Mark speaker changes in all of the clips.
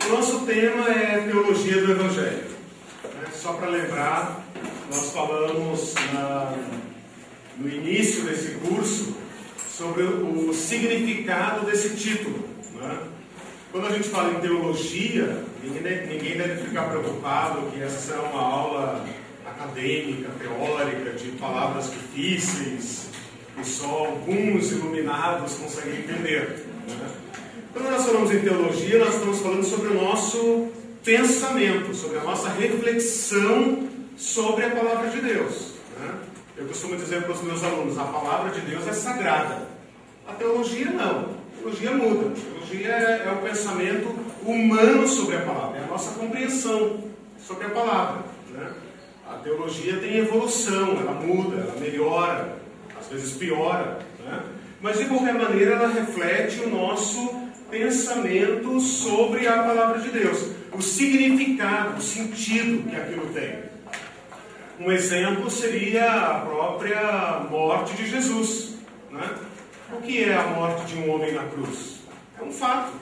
Speaker 1: O nosso tema é Teologia do Evangelho. Só para lembrar, nós falamos no início desse curso sobre o significado desse título. Quando a gente fala em teologia, ninguém deve ficar preocupado que essa será uma aula acadêmica, teórica, de palavras difíceis, que só alguns iluminados conseguem entender. Quando nós falamos em teologia, nós estamos falando sobre o nosso pensamento, sobre a nossa reflexão sobre a palavra de Deus. Eu costumo dizer para os meus alunos, a palavra de Deus é sagrada. A teologia não. A teologia muda. A teologia é o pensamento humano sobre a palavra, é a nossa compreensão sobre a palavra. A teologia tem evolução, ela muda, ela melhora, às vezes piora. Mas de qualquer maneira ela reflete o nosso pensamento sobre a palavra de Deus, o significado, o sentido que aquilo tem. Um exemplo seria a própria morte de Jesus. O que é a morte de um homem na cruz? É um fato.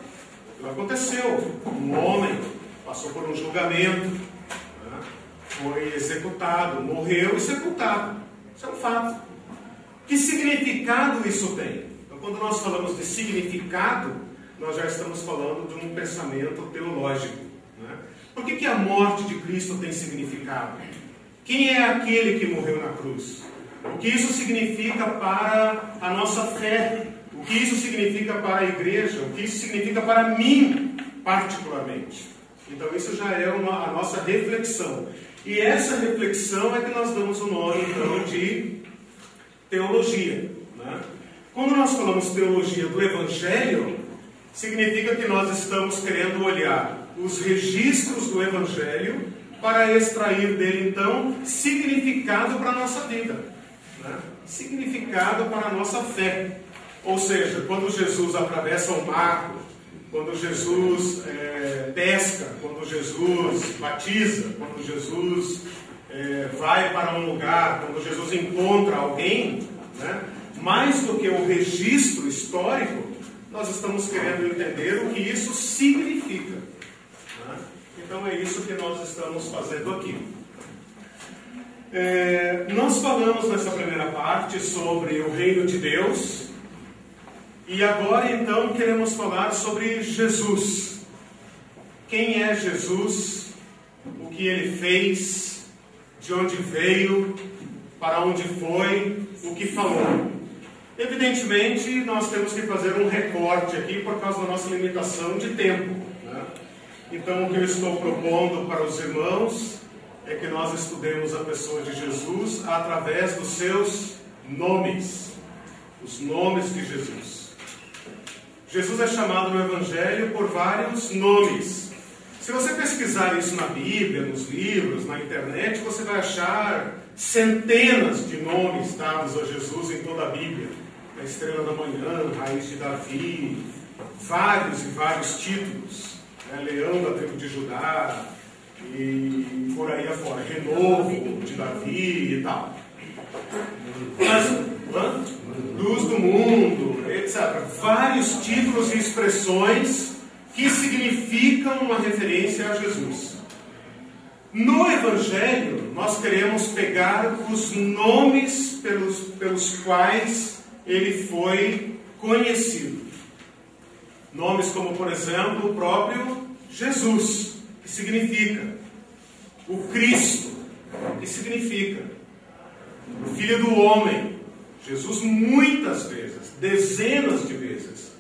Speaker 1: Aquilo aconteceu. Um homem passou por um julgamento, foi executado, morreu e sepultado. Isso é um fato. Que significado isso tem? Então, quando nós falamos de significado, nós já estamos falando de um pensamento teológico. Por que a morte de Cristo tem significado? Quem é aquele que morreu na cruz? O que isso significa para a nossa fé? O que isso significa para a igreja? O que isso significa para mim, particularmente? Então, isso já é a nossa reflexão. E essa reflexão é que nós damos o nome, então, de teologia. Quando nós falamos teologia do Evangelho, significa que nós estamos querendo olhar os registros do Evangelho para extrair dele, então, significado para a nossa vida. Significado para a nossa fé. Ou seja, quando Jesus atravessa o mar, quando Jesus pesca, quando Jesus batiza, quando Jesus vai para um lugar, quando Jesus encontra alguém, mais do que o registro histórico, nós estamos querendo entender o que isso significa. Então é isso que nós estamos fazendo aqui. Nós falamos nessa primeira parte sobre o reino de Deus. E agora então queremos falar sobre Jesus. Quem é Jesus? O que ele fez? De onde veio? Para onde foi? O que falou? Evidentemente, nós temos que fazer um recorte aqui por causa da nossa limitação de tempo. Então, o que eu estou propondo para os irmãos é que nós estudemos a pessoa de Jesus através dos seus nomes. Os nomes de Jesus. Jesus é chamado no Evangelho por vários nomes. Se você pesquisar isso na Bíblia, nos livros, na internet, você vai achar centenas de nomes dados a Jesus em toda a Bíblia. A estrela da manhã, raiz de Davi, vários e vários títulos. Leão da tribo de Judá, e por aí afora, renovo de Davi e tal. Luz do mundo, etc. Vários títulos e expressões que significam uma referência a Jesus. No Evangelho, nós queremos pegar os nomes pelos quais ele foi conhecido. Nomes como, por exemplo, o próprio Jesus, que significa o Cristo, que significa o Filho do Homem. Jesus muitas vezes, dezenas de vezes,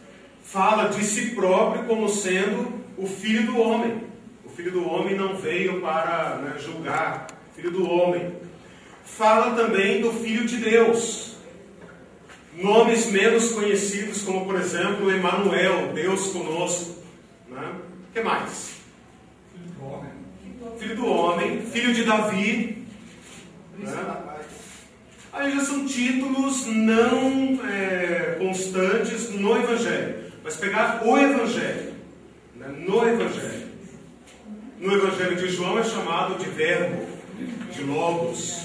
Speaker 1: fala de si próprio como sendo o Filho do Homem. O Filho do Homem não veio para julgar, o Filho do Homem. Fala também do Filho de Deus. Nomes menos conhecidos, como por exemplo, Emanuel, Deus conosco. O que mais? Filho do homem, filho de Davi. Aí já são títulos não constantes no Evangelho. Mas pegar o Evangelho, no Evangelho. No Evangelho de João é chamado de Verbo, de Logos.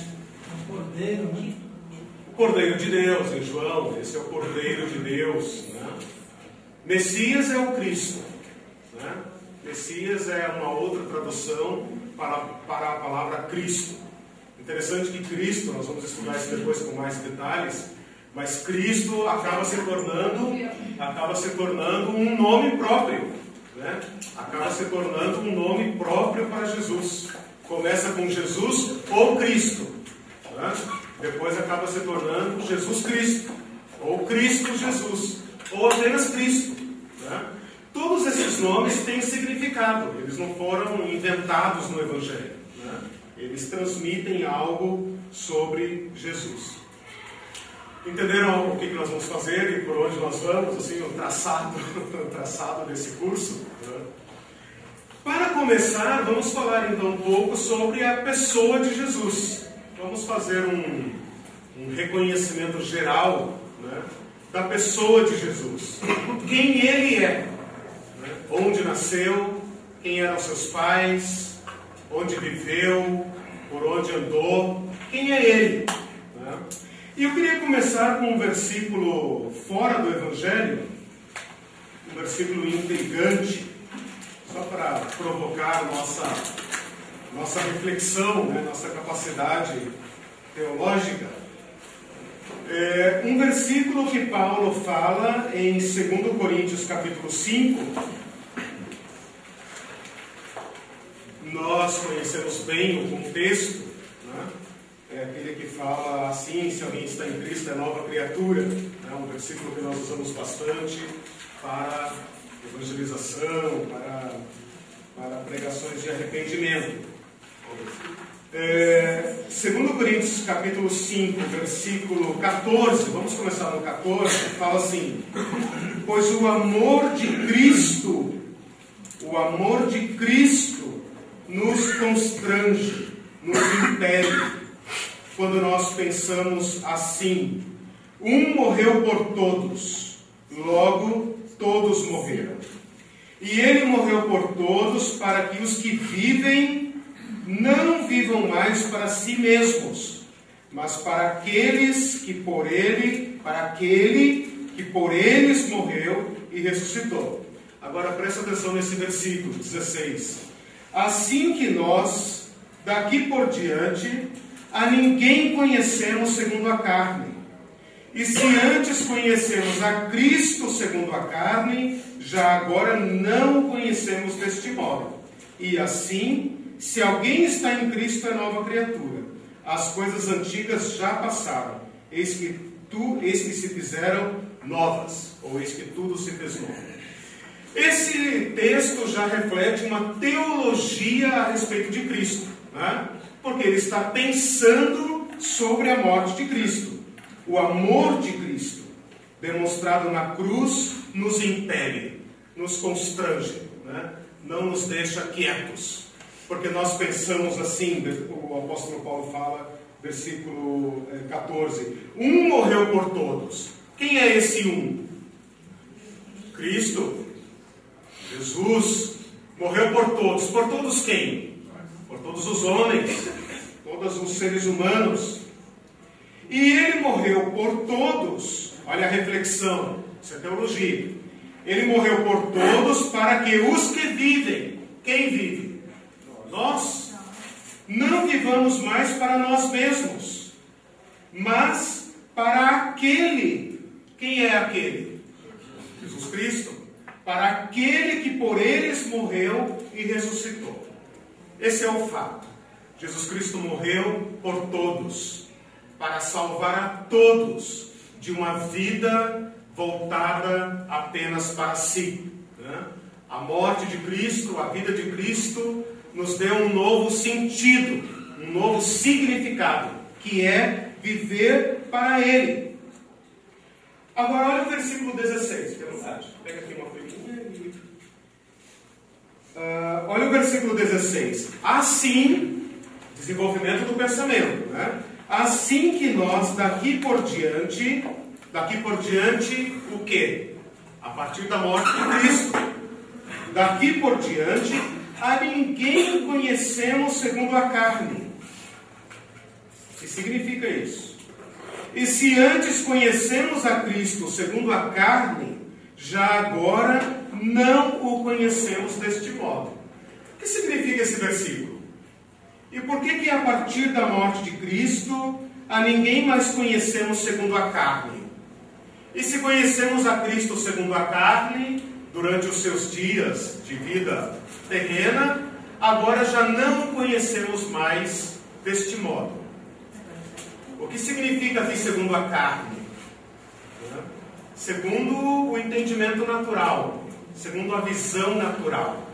Speaker 1: O Cordeiro de Deus, em João, esse é o Cordeiro de Deus. Messias é o Cristo. Messias é uma outra tradução para a palavra Cristo. Interessante que Cristo, nós vamos estudar isso depois com mais detalhes, mas Cristo acaba se tornando um nome próprio, né? Acaba se tornando um nome próprio para Jesus. Começa com Jesus ou Cristo, né? Depois acaba se tornando Jesus Cristo, ou Cristo Jesus, ou apenas Cristo, né? Todos esses nomes têm significado, eles não foram inventados no Evangelho, né? Eles transmitem algo sobre Jesus. Entenderam o que nós vamos fazer e por onde nós vamos, assim, o traçado desse curso? Né? Para começar, vamos falar então um pouco sobre a pessoa de Jesus. Vamos fazer um reconhecimento geral, né, da pessoa de Jesus. Quem ele é, né? Onde nasceu, quem eram seus pais, onde viveu, por onde andou, quem é ele, né? E eu queria começar com um versículo fora do Evangelho, um versículo intrigante, só para provocar nossa reflexão, né, nossa capacidade teológica. Um versículo que Paulo fala em 2 Coríntios capítulo 5. Nós conhecemos bem o contexto, né? É aquele que fala assim: se alguém está em Cristo é nova criatura. É um versículo que nós usamos bastante para evangelização, para pregações de arrependimento. 2 Coríntios capítulo 5, versículo 14, vamos começar no 14, fala assim: pois o amor de Cristo nos constrange, nos impede, quando nós pensamos assim: um morreu por todos, logo todos morreram. E ele morreu por todos, para que os que vivem não vivam mais para si mesmos, mas para aquele que por eles morreu e ressuscitou. Agora presta atenção nesse versículo 16. Assim que nós, daqui por diante, a ninguém conhecemos segundo a carne. E se antes conhecemos a Cristo segundo a carne, já agora não o conhecemos deste modo. E assim, se alguém está em Cristo, é nova criatura. As coisas antigas já passaram. Eis que se fizeram novas. Ou eis que tudo se fez novo. Esse texto já reflete uma teologia a respeito de Cristo, né? Porque ele está pensando sobre a morte de Cristo. O amor de Cristo, demonstrado na cruz, nos impele, nos constrange, né? Não nos deixa quietos. Porque nós pensamos assim, o apóstolo Paulo fala, versículo 14: um morreu por todos. Quem é esse um? Cristo, Jesus, morreu por todos. Por todos quem? Por todos os homens, todos os seres humanos. E ele morreu por todos. Olha a reflexão, isso é teologia. Ele morreu por todos para que os que vivem, quem vive? Nós. Não vivamos mais para nós mesmos, mas para aquele. Quem é aquele? Jesus Cristo. Para aquele que por eles morreu e ressuscitou. Esse é o fato. Jesus Cristo morreu por todos, para salvar a todos de uma vida voltada apenas para si, né? A morte de Cristo, a vida de Cristo, nos deu um novo sentido, um novo significado, que é viver para Ele. Agora olha o versículo 16, que é verdade. Pega aqui uma folhinha e... olha o versículo 16. Assim, desenvolvimento do pensamento, né? Assim que nós daqui por diante, o quê? A partir da morte de Cristo. Daqui por diante, a ninguém conhecemos segundo a carne. O que significa isso? E se antes conhecemos a Cristo segundo a carne, já agora não o conhecemos deste modo. O que significa esse versículo? E por que a partir da morte de Cristo, a ninguém mais conhecemos segundo a carne? E se conhecemos a Cristo segundo a carne, durante os seus dias de vida terrena, agora já não o conhecemos mais deste modo. O que significa aqui segundo a carne? Segundo o entendimento natural, segundo a visão natural.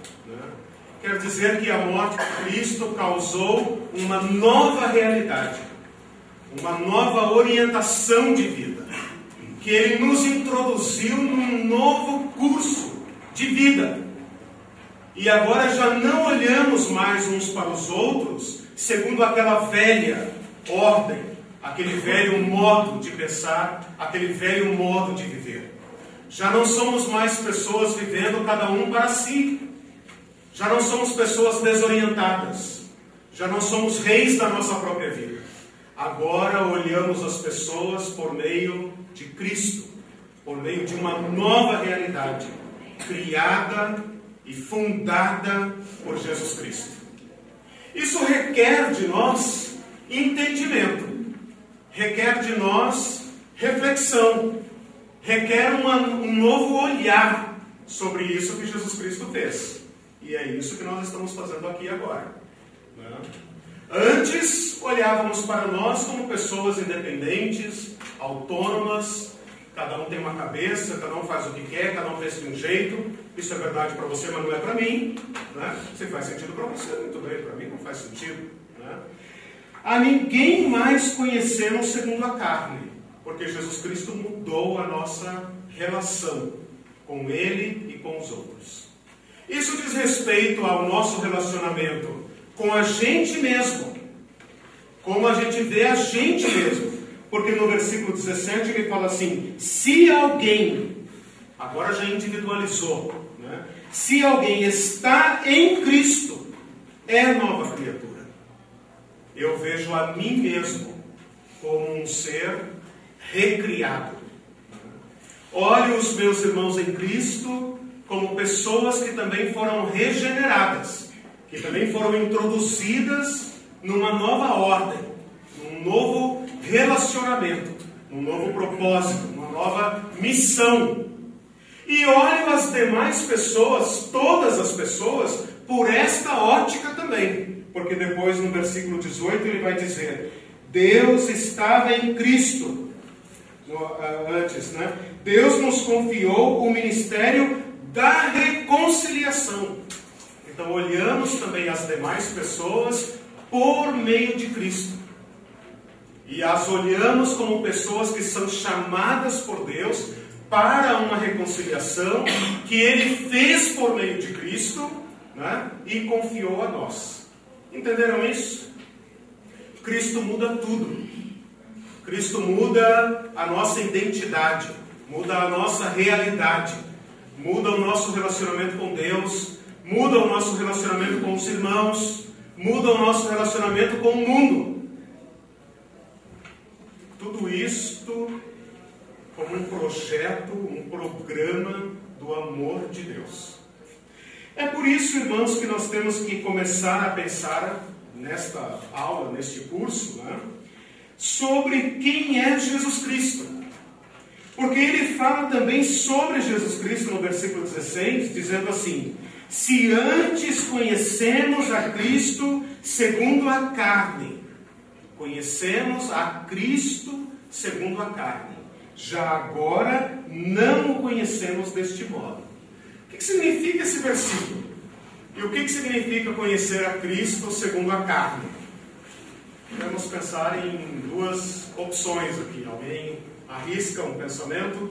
Speaker 1: Quer dizer que a morte de Cristo causou uma nova realidade, uma nova orientação de vida, que Ele nos introduziu num novo curso de vida. E agora já não olhamos mais uns para os outros segundo aquela velha ordem, aquele velho modo de pensar, aquele velho modo de viver. Já não somos mais pessoas vivendo cada um para si. Já não somos pessoas desorientadas. Já não somos reis da nossa própria vida. Agora olhamos as pessoas por meio de Cristo, por meio de uma nova realidade, criada e fundada por Jesus Cristo. Isso requer de nós entendimento, requer de nós reflexão, requer um novo olhar sobre isso que Jesus Cristo fez. E é isso que nós estamos fazendo aqui agora. Antes, olhávamos para nós como pessoas independentes, autônomas, cada um tem uma cabeça, cada um faz o que quer, cada um pensa de um jeito. Isso é verdade para você, mas não é para mim. Se faz sentido para você, muito bem, para mim não faz sentido. A ninguém mais conhecemos segundo a carne, porque Jesus Cristo mudou a nossa relação com Ele e com os outros. Isso diz respeito ao nosso relacionamento com a gente mesmo, como a gente vê a gente mesmo. Porque no versículo 17 ele fala assim: se alguém, agora já individualizou, se alguém está em Cristo, é nova criatura. Eu vejo a mim mesmo como um ser recriado. Olho os meus irmãos em Cristo como pessoas que também foram regeneradas, que também foram introduzidas numa nova ordem, num novo relacionamento, num novo propósito, numa nova missão. E olho as demais pessoas, todas as pessoas, por esta ótica também. Porque depois no versículo 18 ele vai dizer: Deus estava em Cristo. Antes, Deus nos confiou o ministério da reconciliação. Então olhamos também as demais pessoas por meio de Cristo. E as olhamos como pessoas que são chamadas por Deus para uma reconciliação que Ele fez por meio de Cristo, e confiou a nós. Entenderam isso? Cristo muda tudo. Cristo muda a nossa identidade, muda a nossa realidade, muda o nosso relacionamento com Deus, muda o nosso relacionamento com os irmãos, muda o nosso relacionamento com o mundo. Tudo isto como um projeto, um programa do amor de Deus. É por isso, irmãos, que nós temos que começar a pensar nesta aula, neste curso, sobre quem é Jesus Cristo. Porque ele fala também sobre Jesus Cristo no versículo 16, dizendo assim: se antes conhecemos a Cristo segundo a carne, conhecemos a Cristo segundo a carne, já agora não o conhecemos deste modo. O que significa esse versículo? E o que significa conhecer a Cristo segundo a carne? Vamos pensar em duas opções aqui. Alguém arrisca um pensamento?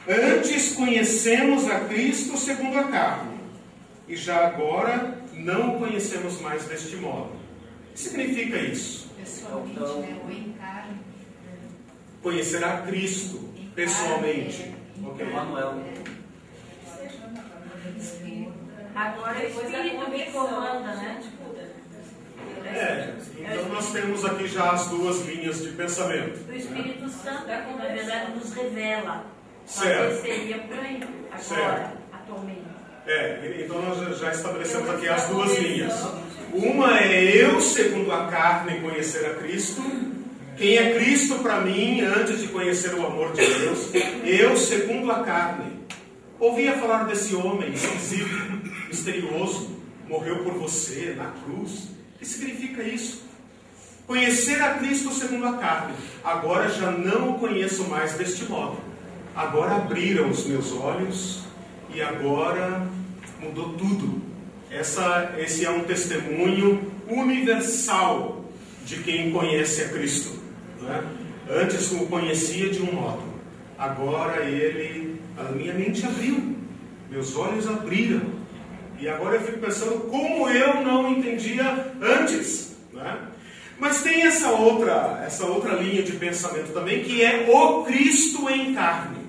Speaker 1: Antes conhecemos a Cristo segundo a carne, e já agora não o conhecemos mais deste modo. O que significa isso?
Speaker 2: Pessoalmente, ou em carne.
Speaker 1: Conhecer a Cristo pessoalmente. Ok.
Speaker 3: Manuel.
Speaker 4: Agora o Espírito me comanda,
Speaker 1: Então nós temos aqui já as duas linhas de pensamento.
Speaker 4: O Espírito Santo, na verdade, nos revela.
Speaker 1: Certo.
Speaker 4: Seria por aí, agora,
Speaker 1: Certo.
Speaker 4: atualmente.
Speaker 1: Então nós já estabelecemos aqui as duas linhas. Uma é eu, segundo a carne, conhecer a Cristo. Quem é Cristo para mim, antes de conhecer o amor de Deus? Eu, segundo a carne. Ouvia falar desse homem invisível, misterioso, morreu por você na cruz. O que significa isso? Conhecer a Cristo segundo a carne. Agora já não o conheço mais deste modo. Agora abriram os meus olhos e agora mudou tudo. Esse é um testemunho universal de quem conhece a Cristo. Não é? Antes o conhecia de um modo. Agora a minha mente abriu. Meus olhos abriram. E agora eu fico pensando como eu não entendia antes. Não é? Mas tem essa outra linha de pensamento também, que é o Cristo em carne.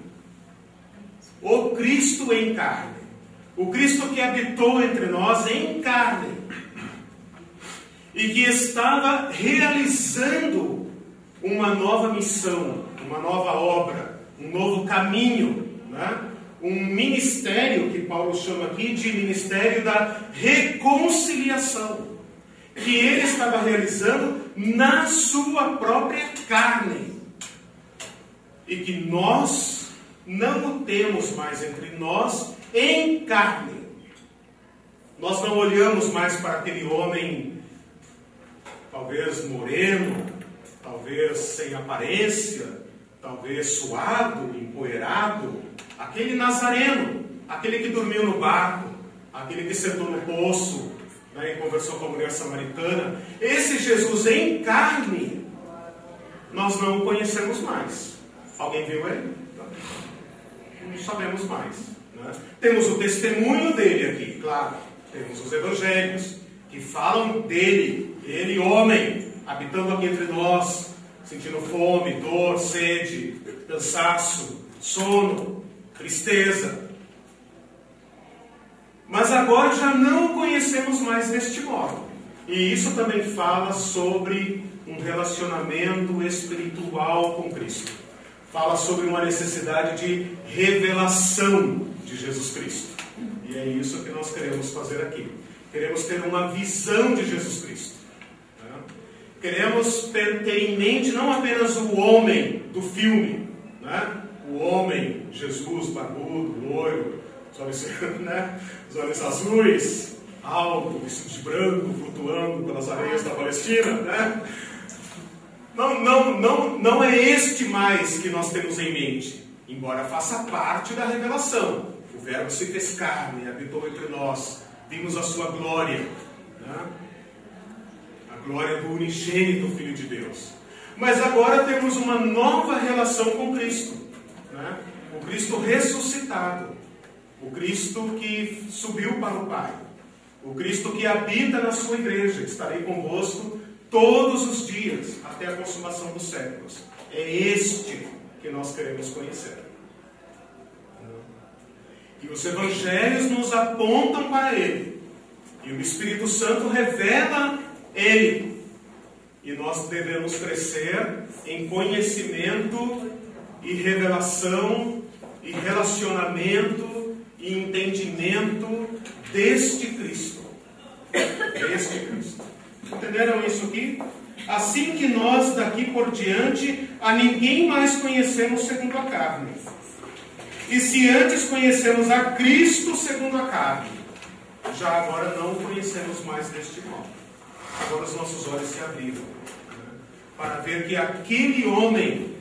Speaker 1: O Cristo em carne. O Cristo que habitou entre nós em carne. E que estava realizando uma nova missão, uma nova obra, um novo caminho, né? Um ministério que Paulo chama aqui de ministério da reconciliação, que ele estava realizando na sua própria carne, e que nós não o temos mais entre nós em carne. Nós não olhamos mais para aquele homem, talvez moreno, talvez sem aparência, talvez suado, empoeirado, aquele nazareno, aquele que dormiu no barco, aquele que sentou no poço, né, e conversou com a mulher samaritana. Esse Jesus em carne, nós não o conhecemos mais. Alguém viu ele? Não sabemos mais. Né? Temos o testemunho dele aqui, claro. Temos os evangelhos que falam dele, ele homem, habitando aqui entre nós, sentindo fome, dor, sede, cansaço, sono, tristeza. Mas agora já não o conhecemos mais deste modo. E isso também fala sobre um relacionamento espiritual com Cristo. Fala sobre uma necessidade de revelação de Jesus Cristo. E é isso que nós queremos fazer aqui. Queremos ter uma visão de Jesus Cristo. Queremos ter em mente não apenas o homem do filme, né? O homem, Jesus, barbudo, loiro, os olhos azuis, alto, vestido de branco, flutuando pelas areias da Palestina, né? Não é este mais que nós temos em mente, embora faça parte da revelação. O Verbo se fez carne, habitou entre nós, vimos a sua glória, né? A glória do unigênito Filho de Deus. Mas agora temos uma nova relação com Cristo, né? O Cristo ressuscitado, o Cristo que subiu para o Pai, o Cristo que habita na sua igreja. Estarei convosco todos os dias, até a consumação dos séculos. É este que nós queremos conhecer. E os evangelhos nos apontam para ele. E o Espírito Santo revela ele. E nós devemos crescer em conhecimento e revelação e relacionamento e entendimento deste Cristo. Deste Cristo. Entenderam isso aqui? Assim que nós daqui por diante a ninguém mais conhecemos segundo a carne. E se antes conhecemos a Cristo segundo a carne, já agora não o conhecemos mais deste modo. Agora os nossos olhos se abriram, né, para ver que aquele homem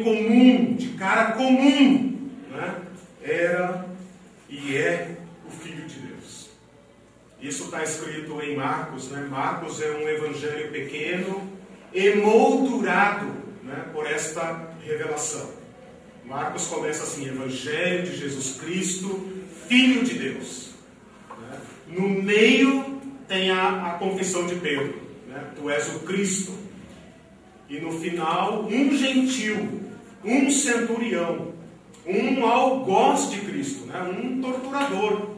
Speaker 1: comum, de cara comum, né, era e é o Filho de Deus. Isso está escrito em Marcos, né? Marcos é um evangelho pequeno, emoldurado, né, por esta revelação. Marcos começa assim: Evangelho de Jesus Cristo, Filho de Deus. Né? No meio tem a confissão de Pedro, né? Tu és o Cristo. E no final, um gentil, um centurião, um algoz de Cristo, né? Um torturador,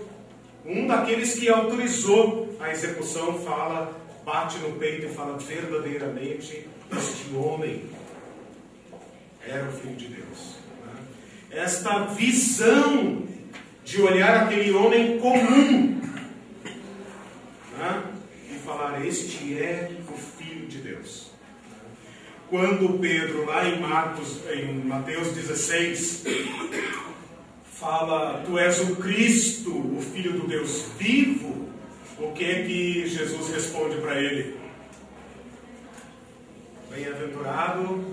Speaker 1: um daqueles que autorizou a execução, fala, bate no peito e fala: verdadeiramente este homem era o Filho de Deus. Né? esta visão de olhar aquele homem comum, né? E falar: este é o Filho de Deus. Quando Pedro, lá em Mateus 16, fala: tu és o Cristo, o Filho do Deus vivo, o que é que Jesus responde para ele? Bem-aventurado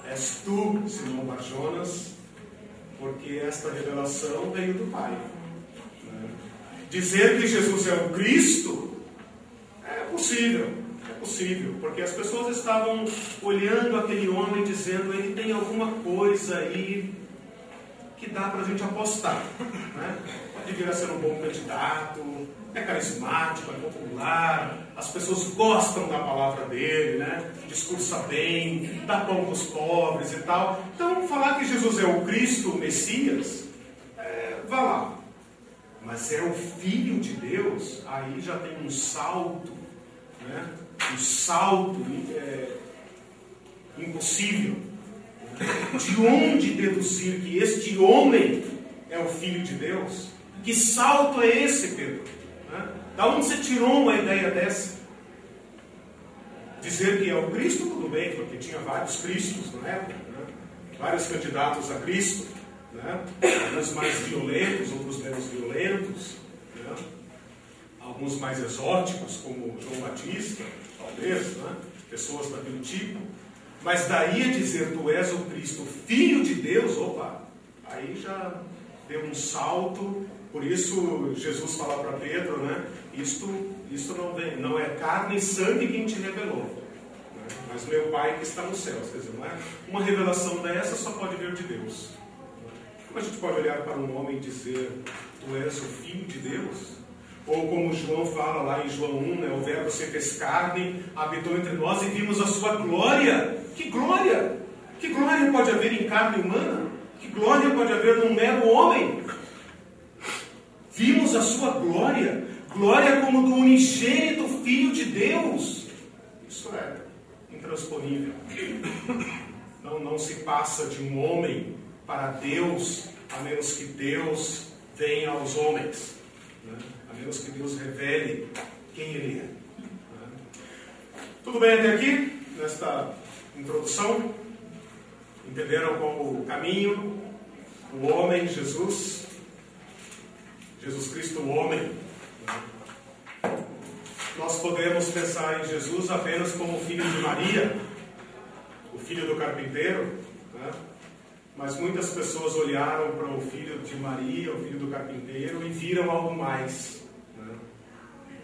Speaker 1: és tu, Simão Bar-Jonas, porque esta revelação veio do Pai. Dizer que Jesus é o Cristo é possível, porque as pessoas estavam olhando aquele homem dizendo: ele tem alguma coisa aí que dá para a gente apostar, né? Pode vir a ser um bom candidato, é carismático, é popular, as pessoas gostam da palavra dele, né? Discursa bem, dá pão para os pobres e tal. Então, falar que Jesus é o Cristo, o Messias, vá lá. Mas é o Filho de Deus, aí já tem um salto, né? Um salto impossível. De onde deduzir que este homem é o Filho de Deus? Que salto é esse, Pedro? Da onde você tirou uma ideia dessa? Dizer que é o Cristo, tudo bem, porque tinha vários Cristos na época, né? Vários candidatos a Cristo, né? Alguns mais violentos, outros menos violentos, né? Alguns mais exóticos, como João Batista, talvez, né? Pessoas daquele tipo. Mas daí a dizer: tu és o Cristo, Filho de Deus, opa, aí já deu um salto. Por isso Jesus fala para Pedro, né? Isto não é carne e sangue quem te revelou, né? Mas meu Pai que está nos céus. Quer dizer, não é uma revelação dessa, só pode vir de Deus. Como a gente pode olhar para um homem e dizer: tu és o Filho de Deus? Ou como João fala lá em João 1, né? O verbo se fez carne, habitou entre nós e vimos a sua glória. Que glória! Que glória pode haver em carne humana? Que glória pode haver num mero homem? Vimos a sua glória, glória como do unigênito Filho de Deus. Isso é intransponível. Não se passa de um homem para Deus, a menos que Deus venha aos homens, né? A menos que Deus revele quem Ele é, né? Tudo bem até aqui? Nesta introdução? Entenderam qual o caminho? O homem, Jesus Cristo, o homem. Nós podemos pensar em Jesus apenas como filho de Maria, o filho do carpinteiro, né? Mas muitas pessoas olharam para o filho de Maria, o filho do carpinteiro, e viram algo mais, né?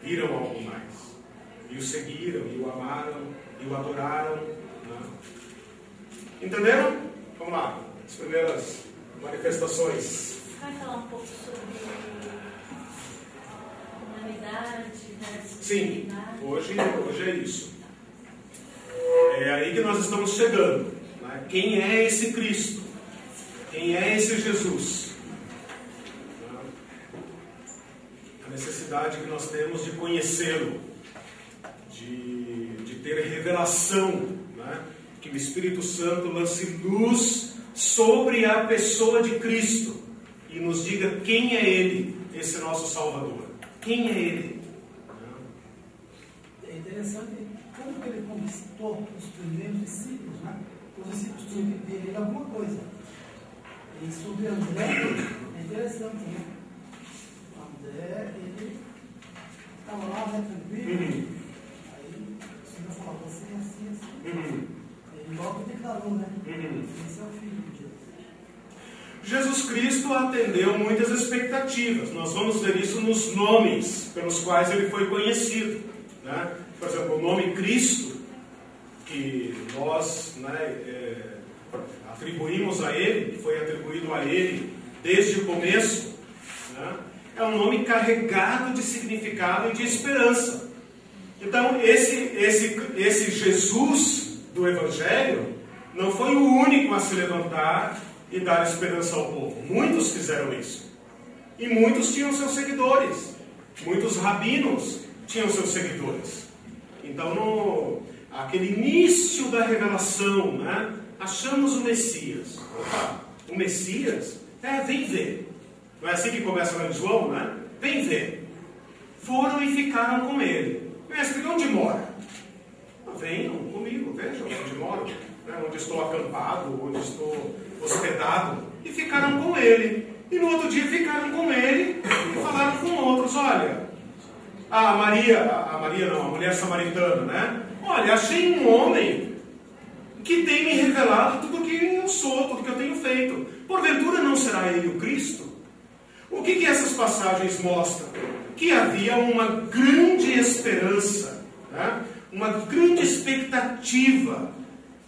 Speaker 1: Viram algo mais. E o seguiram, e o amaram, e o adoraram, né? Entenderam? Vamos lá, as primeiras manifestações.
Speaker 4: Vai falar um pouco sobre humanidade, né?
Speaker 1: Sim, hoje é isso. É aí que nós estamos chegando, né? Quem é esse Cristo? Quem é esse Jesus? A necessidade que nós temos de conhecê-lo, de ter revelação, né? Que o Espírito Santo lance luz sobre a pessoa de Cristo e nos diga quem é Ele, esse nosso Salvador. Quem é Ele?
Speaker 3: É interessante como que ele conquistou os primeiros discípulos, né? Os discípulos tinham que ter alguma coisa. E sobre André, é interessante, né? André, ele estava lá, né, tranquilo. Aí o Senhor falou: você é assim. Ele logo declarou, né? Esse é o Filho de Deus.
Speaker 1: Jesus Cristo atendeu muitas expectativas. Nós vamos ver isso nos nomes pelos quais ele foi conhecido, né? Por exemplo, o nome Cristo, que nós, né, atribuímos a ele, foi atribuído a ele desde o começo, né? É um nome carregado de significado e de esperança. Então, esse Jesus do Evangelho não foi o único a se levantar e dar esperança ao povo. Muitos fizeram isso. E muitos tinham seus seguidores. Muitos rabinos tinham seus seguidores. Então, aquele início da revelação, né? Achamos o Messias. Opa, o Messias, vem ver. Não é assim que começa lá em João, né? Vem ver. Foram e ficaram com ele. Mestre, onde mora? Venham comigo, vejam onde moro, né? Onde estou acampado, onde estou hospedado. E ficaram com ele. E no outro dia ficaram com ele e falaram com outros, olha, a mulher samaritana, né? Olha, achei um homem que tem me revelado tudo o que eu sou, tudo o que eu tenho feito. Porventura não será ele o Cristo? O que essas passagens mostram? Que havia uma grande esperança, né? Uma grande expectativa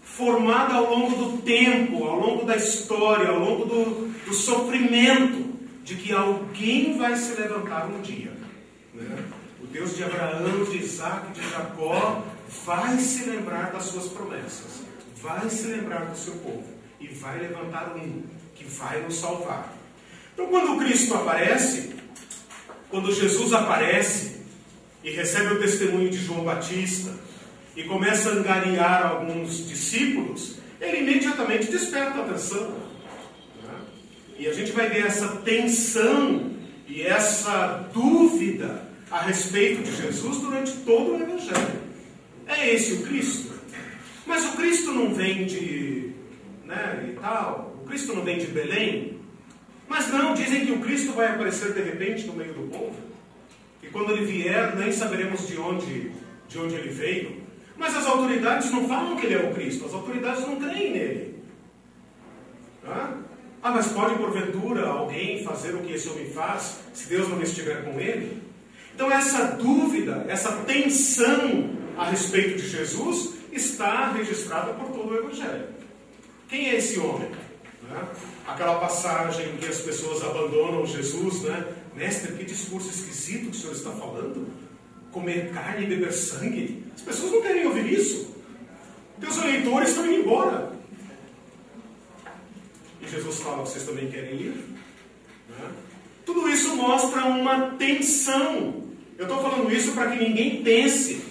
Speaker 1: formada ao longo do tempo, ao longo da história, ao longo do sofrimento, de que alguém vai se levantar um dia, né? O Deus de Abraão, de Isaac, de Jacó vai se lembrar das suas promessas, vai se lembrar do seu povo e vai levantar um que vai nos salvar. Então, quando Cristo aparece, quando Jesus aparece e recebe o testemunho de João Batista e começa a angariar alguns discípulos, ele imediatamente desperta a atenção, né? E a gente vai ver essa tensão e essa dúvida a respeito de Jesus durante todo o Evangelho. É esse o Cristo? Mas o Cristo não vem de, né, e tal, o Cristo não vem de Belém? Mas não, dizem que o Cristo vai aparecer de repente no meio do povo. E quando ele vier, nem saberemos de onde ele veio. Mas as autoridades não falam que ele é o Cristo. As autoridades não creem nele. Mas pode porventura alguém fazer o que esse homem faz, se Deus não estiver com ele? Então essa dúvida, essa tensão a respeito de Jesus está registrada por todo o Evangelho. Quem é esse homem? Aquela passagem em que as pessoas abandonam Jesus, né? Mestre, que discurso esquisito que o senhor está falando? Comer carne e beber sangue? As pessoas não querem ouvir isso. Teus eleitores estão indo embora. E Jesus fala, vocês também querem ir? Né? Tudo isso mostra uma tensão. Eu estou falando isso para que ninguém pense,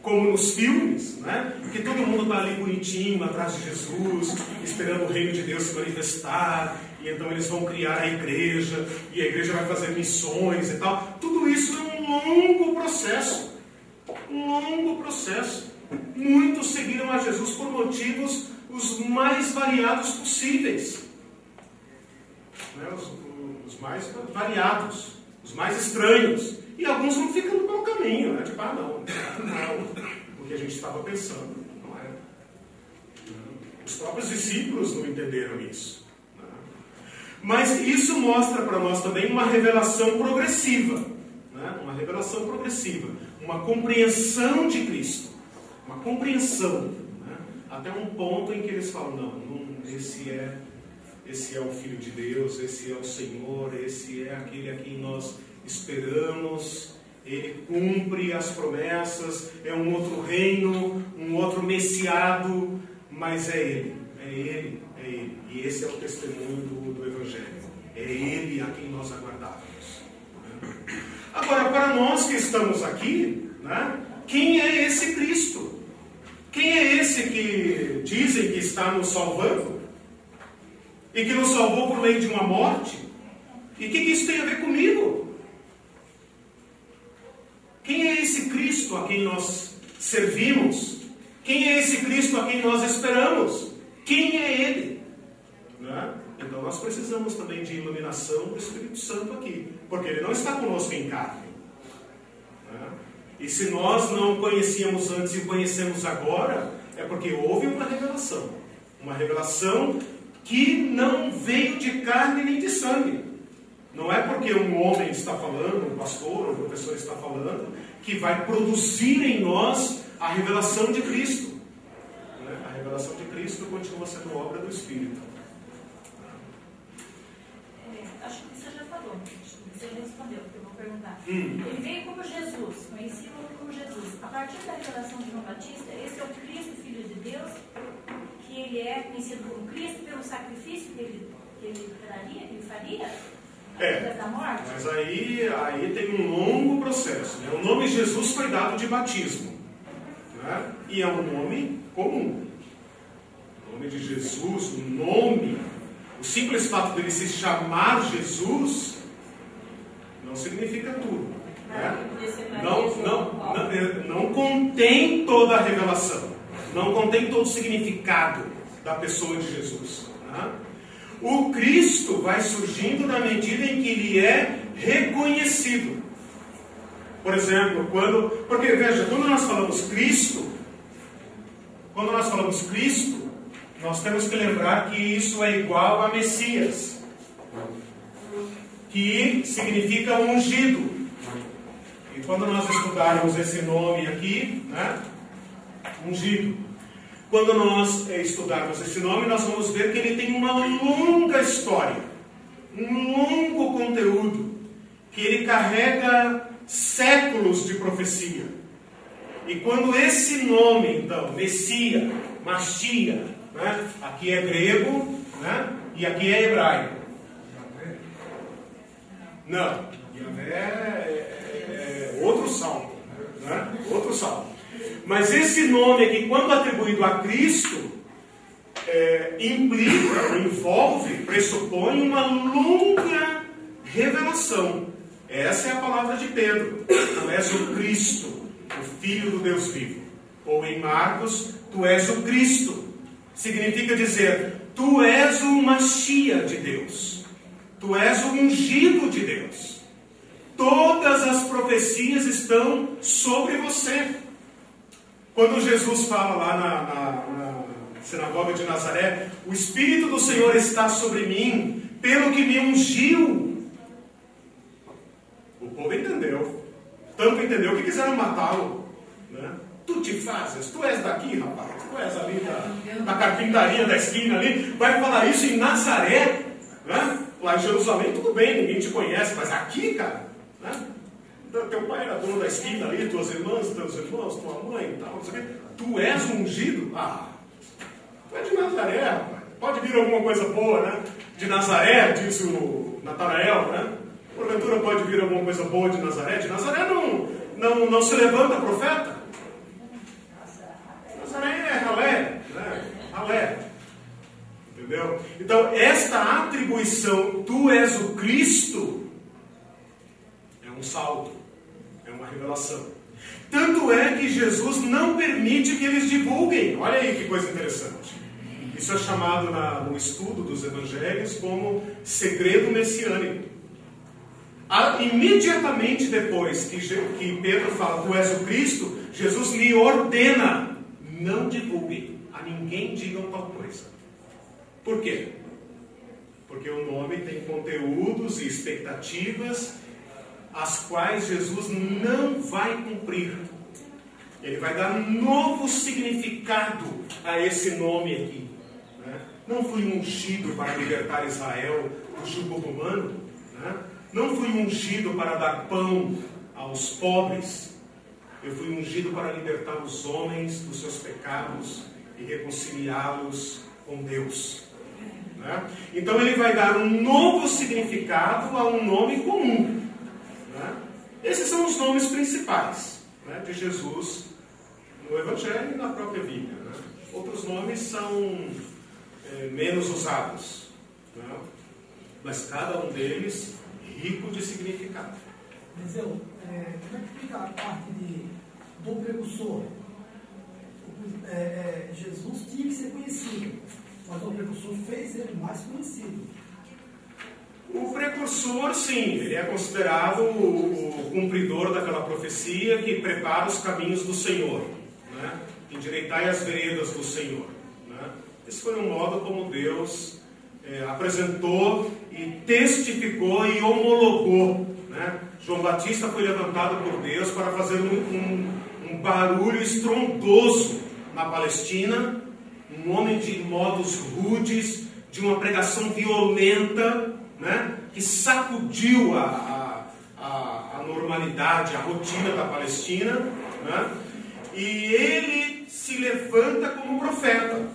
Speaker 1: como nos filmes, né? Que todo mundo está ali bonitinho, atrás de Jesus, esperando o reino de Deus se manifestar, e então eles vão criar a igreja, e a igreja vai fazer missões e tal. Tudo isso é um longo processo. Um longo processo. Muitos seguiram a Jesus por motivos os mais variados possíveis. Né? Os mais variados, os mais estranhos. E alguns vão ficando pelo caminho, né? Tipo, não o que a gente estava pensando, não é? Os próprios discípulos não entenderam isso. Né? Mas isso mostra para nós também uma revelação progressiva, né? Uma revelação progressiva, uma compreensão de Cristo, uma compreensão, né? Até um ponto em que eles falam, não, esse é o Filho de Deus, esse é o Senhor, esse é aquele a quem nós esperamos, ele cumpre as promessas, é um outro reino, um outro messiado, mas é ele. E esse é o testemunho do Evangelho. É ele a quem nós aguardávamos. Agora, para nós que estamos aqui, né, quem é esse Cristo? Quem é esse que dizem que está nos salvando? E que nos salvou por meio de uma morte? E o que isso tem a ver comigo? Quem é esse Cristo a quem nós servimos? Quem é esse Cristo a quem nós esperamos? Quem é Ele? Né? Então nós precisamos também de iluminação do Espírito Santo aqui, porque Ele não está conosco em carne. Né? E se nós não o conhecíamos antes e o conhecemos agora, é porque houve uma revelação que não veio de carne nem de sangue. Não é porque um homem está falando, um pastor, um professor está falando, que vai produzir em nós a revelação de Cristo. A revelação de Cristo continua sendo obra do Espírito.
Speaker 4: Acho que você já falou, você já respondeu, porque eu vou perguntar. Ele veio como Jesus, conhecido como Jesus. A partir da revelação de João Batista, esse é o Cristo, Filho de Deus, que ele é conhecido como Cristo pelo sacrifício que ele faria? Da morte?
Speaker 1: Mas aí tem um longo processo. Né? O nome Jesus foi dado de batismo. Né? E é um nome comum. O nome de Jesus, o nome O simples fato dele se chamar Jesus não significa tudo. Né? Não contém toda a revelação. Não contém todo o significado da pessoa de Jesus. Né? O Cristo vai surgindo na medida em que ele é reconhecido. Por exemplo, porque veja, quando nós falamos Cristo, nós temos que lembrar que isso é igual a Messias, que significa ungido. E quando nós estudarmos esse nome aqui, né, ungido, quando nós estudarmos esse nome, nós vamos ver que ele tem uma longa história, um longo conteúdo, que ele carrega séculos de profecia. E quando esse nome, então, Messias, Machia, né, aqui é grego, né, e aqui é hebraico. Não, Yahvé é outro salmo, né, outro salmo. Mas esse nome aqui, quando atribuído a Cristo, implica, envolve, pressupõe uma longa revelação. Essa é a palavra de Pedro. Tu és o Cristo, o Filho do Deus vivo. Ou em Marcos, tu és o Cristo. Significa dizer, tu és o Machia de Deus. Tu és o ungido de Deus. Todas as profecias estão sobre você. Quando Jesus fala lá na sinagoga de Nazaré, o Espírito do Senhor está sobre mim, pelo que me ungiu. O povo entendeu. Tanto entendeu que quiseram matá-lo. Né? Tu te fazes, tu és daqui, rapaz. Tu és ali da carpintaria da esquina ali. Vai falar isso em Nazaré. Né? Lá em Jerusalém, tudo bem, ninguém te conhece. Mas aqui, cara, né? Teu pai era dono da esquina ali, tuas irmãs, teus irmãos, tua mãe e tal, não sei o quê. Tu és um ungido? Tu é de Nazaré, rapaz. Pode vir alguma coisa boa, né? De Nazaré, diz o Natanael, né? Porventura pode vir alguma coisa boa de Nazaré? De Nazaré não se levanta profeta. Nazaré é ralé, né? Ralé. Entendeu? Então, esta atribuição, tu és o Cristo, é um salto, é uma revelação. Tanto é que Jesus não permite que eles divulguem. Olha aí que coisa interessante. Isso é chamado no estudo dos evangelhos como segredo messiânico. Imediatamente depois que Pedro fala, tu és o Cristo, Jesus lhe ordena, não divulguem, a ninguém digam tal coisa. Por quê? Porque o nome tem conteúdos e expectativas as quais Jesus não vai cumprir. Ele vai dar um novo significado a esse nome aqui. Né? Não fui ungido para libertar Israel do jugo romano. Né? Não fui ungido para dar pão aos pobres. Eu fui ungido para libertar os homens dos seus pecados e reconciliá-los com Deus. Né? Então ele vai dar um novo significado a um nome comum. Né? Esses são os nomes principais, né, de Jesus no Evangelho e na própria Bíblia. Né? Outros nomes são menos usados. Né? Mas cada um deles rico de significado.
Speaker 3: Mas como é que fica a parte do precursor? Jesus tinha que ser conhecido, mas o precursor fez ele mais conhecido.
Speaker 1: O precursor, sim, ele é considerado o cumpridor daquela profecia que prepara os caminhos do Senhor. Né? Endireitai as veredas do Senhor. Né? Esse foi um modo como Deus apresentou e testificou e homologou. Né? João Batista foi levantado por Deus para fazer um barulho estrondoso na Palestina, um homem de modos rudes, de uma pregação violenta, né? Que sacudiu a normalidade, a rotina da Palestina. Né? E ele se levanta como profeta.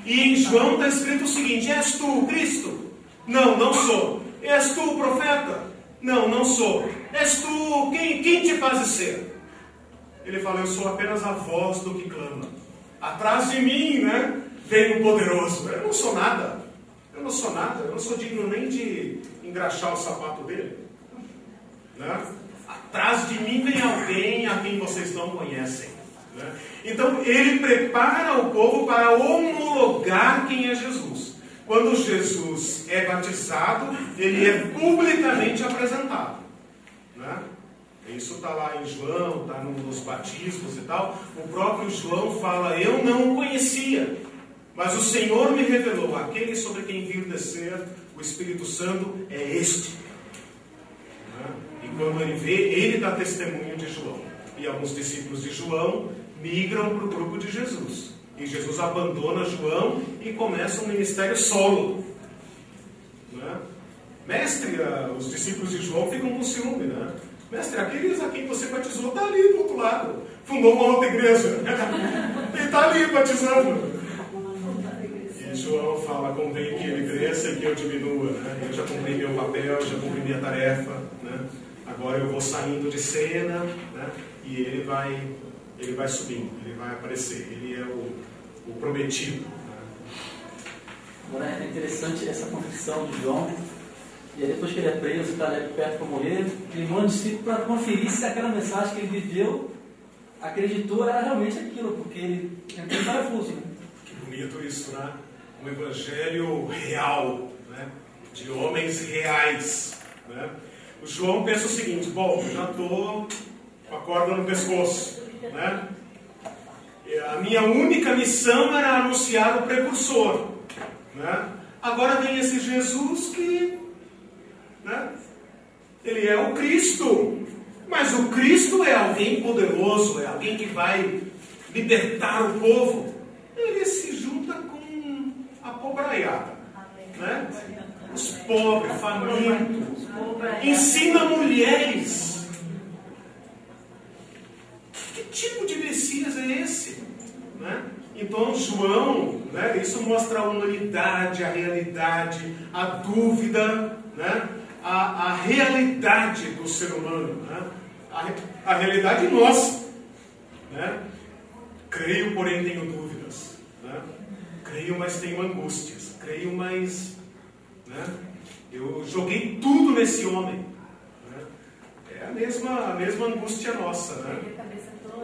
Speaker 1: E em João está escrito o seguinte: és tu o Cristo? Não, não sou. És tu o profeta? Não, não sou. És tu quem te fazes ser? Ele fala: eu sou apenas a voz do que clama. Atrás de mim, né, vem o poderoso. Eu não sou nada. Eu não sou nada, eu não sou digno nem de engraxar o sapato dele. Né? Atrás de mim vem alguém a quem vocês não conhecem. Né? Então ele prepara o povo para homologar quem é Jesus. Quando Jesus é batizado, ele é publicamente apresentado. Né? Isso está lá em João, está nos batismos e tal. O próprio João fala: eu não o conhecia, mas o Senhor me revelou, aquele sobre quem vir descer o Espírito Santo é este. Né? E quando ele vê, ele dá testemunho de João. E alguns discípulos de João migram para o grupo de Jesus. E Jesus abandona João e começa um ministério solo. Né? Mestre, os discípulos de João ficam com ciúme, né? Mestre, aqueles a quem você batizou está ali do outro lado. Fundou uma outra igreja. Ele está ali batizando. E João fala: convém que ele cresça e que eu diminua. Né? Eu já cumpri meu papel, já cumpri minha tarefa. Né? Agora eu vou saindo de cena, né? E ele vai subindo, ele vai aparecer. Ele é o prometido.
Speaker 5: Agora é interessante essa confissão de João. E aí depois que ele é preso, está ali perto para morrer, ele manda um discípulo para conferir se aquela mensagem que ele viveu, acreditou, era realmente aquilo, porque ele entrou em parafuso. Né?
Speaker 1: Que bonito isso, né? Um evangelho real, né? De homens reais. Né? O João pensa o seguinte: bom, eu já estou com a corda no pescoço. Né? A minha única missão era anunciar o precursor. Né? Agora vem esse Jesus que... Né? Ele é o Cristo, mas o Cristo é alguém poderoso, é alguém que vai libertar o povo. Ele se junta com a pobraiada, né? Os pobres, famintos, ensina mulheres. Que tipo de Messias é esse? Né? Então João, né, isso mostra a humanidade, a realidade, a dúvida, né? A realidade do ser humano, né? A realidade nossa, né? Creio, porém tenho dúvidas, né? Creio, mas tenho angústias. Creio, mas, né? Eu joguei tudo nesse homem, né? É a mesma angústia nossa, né?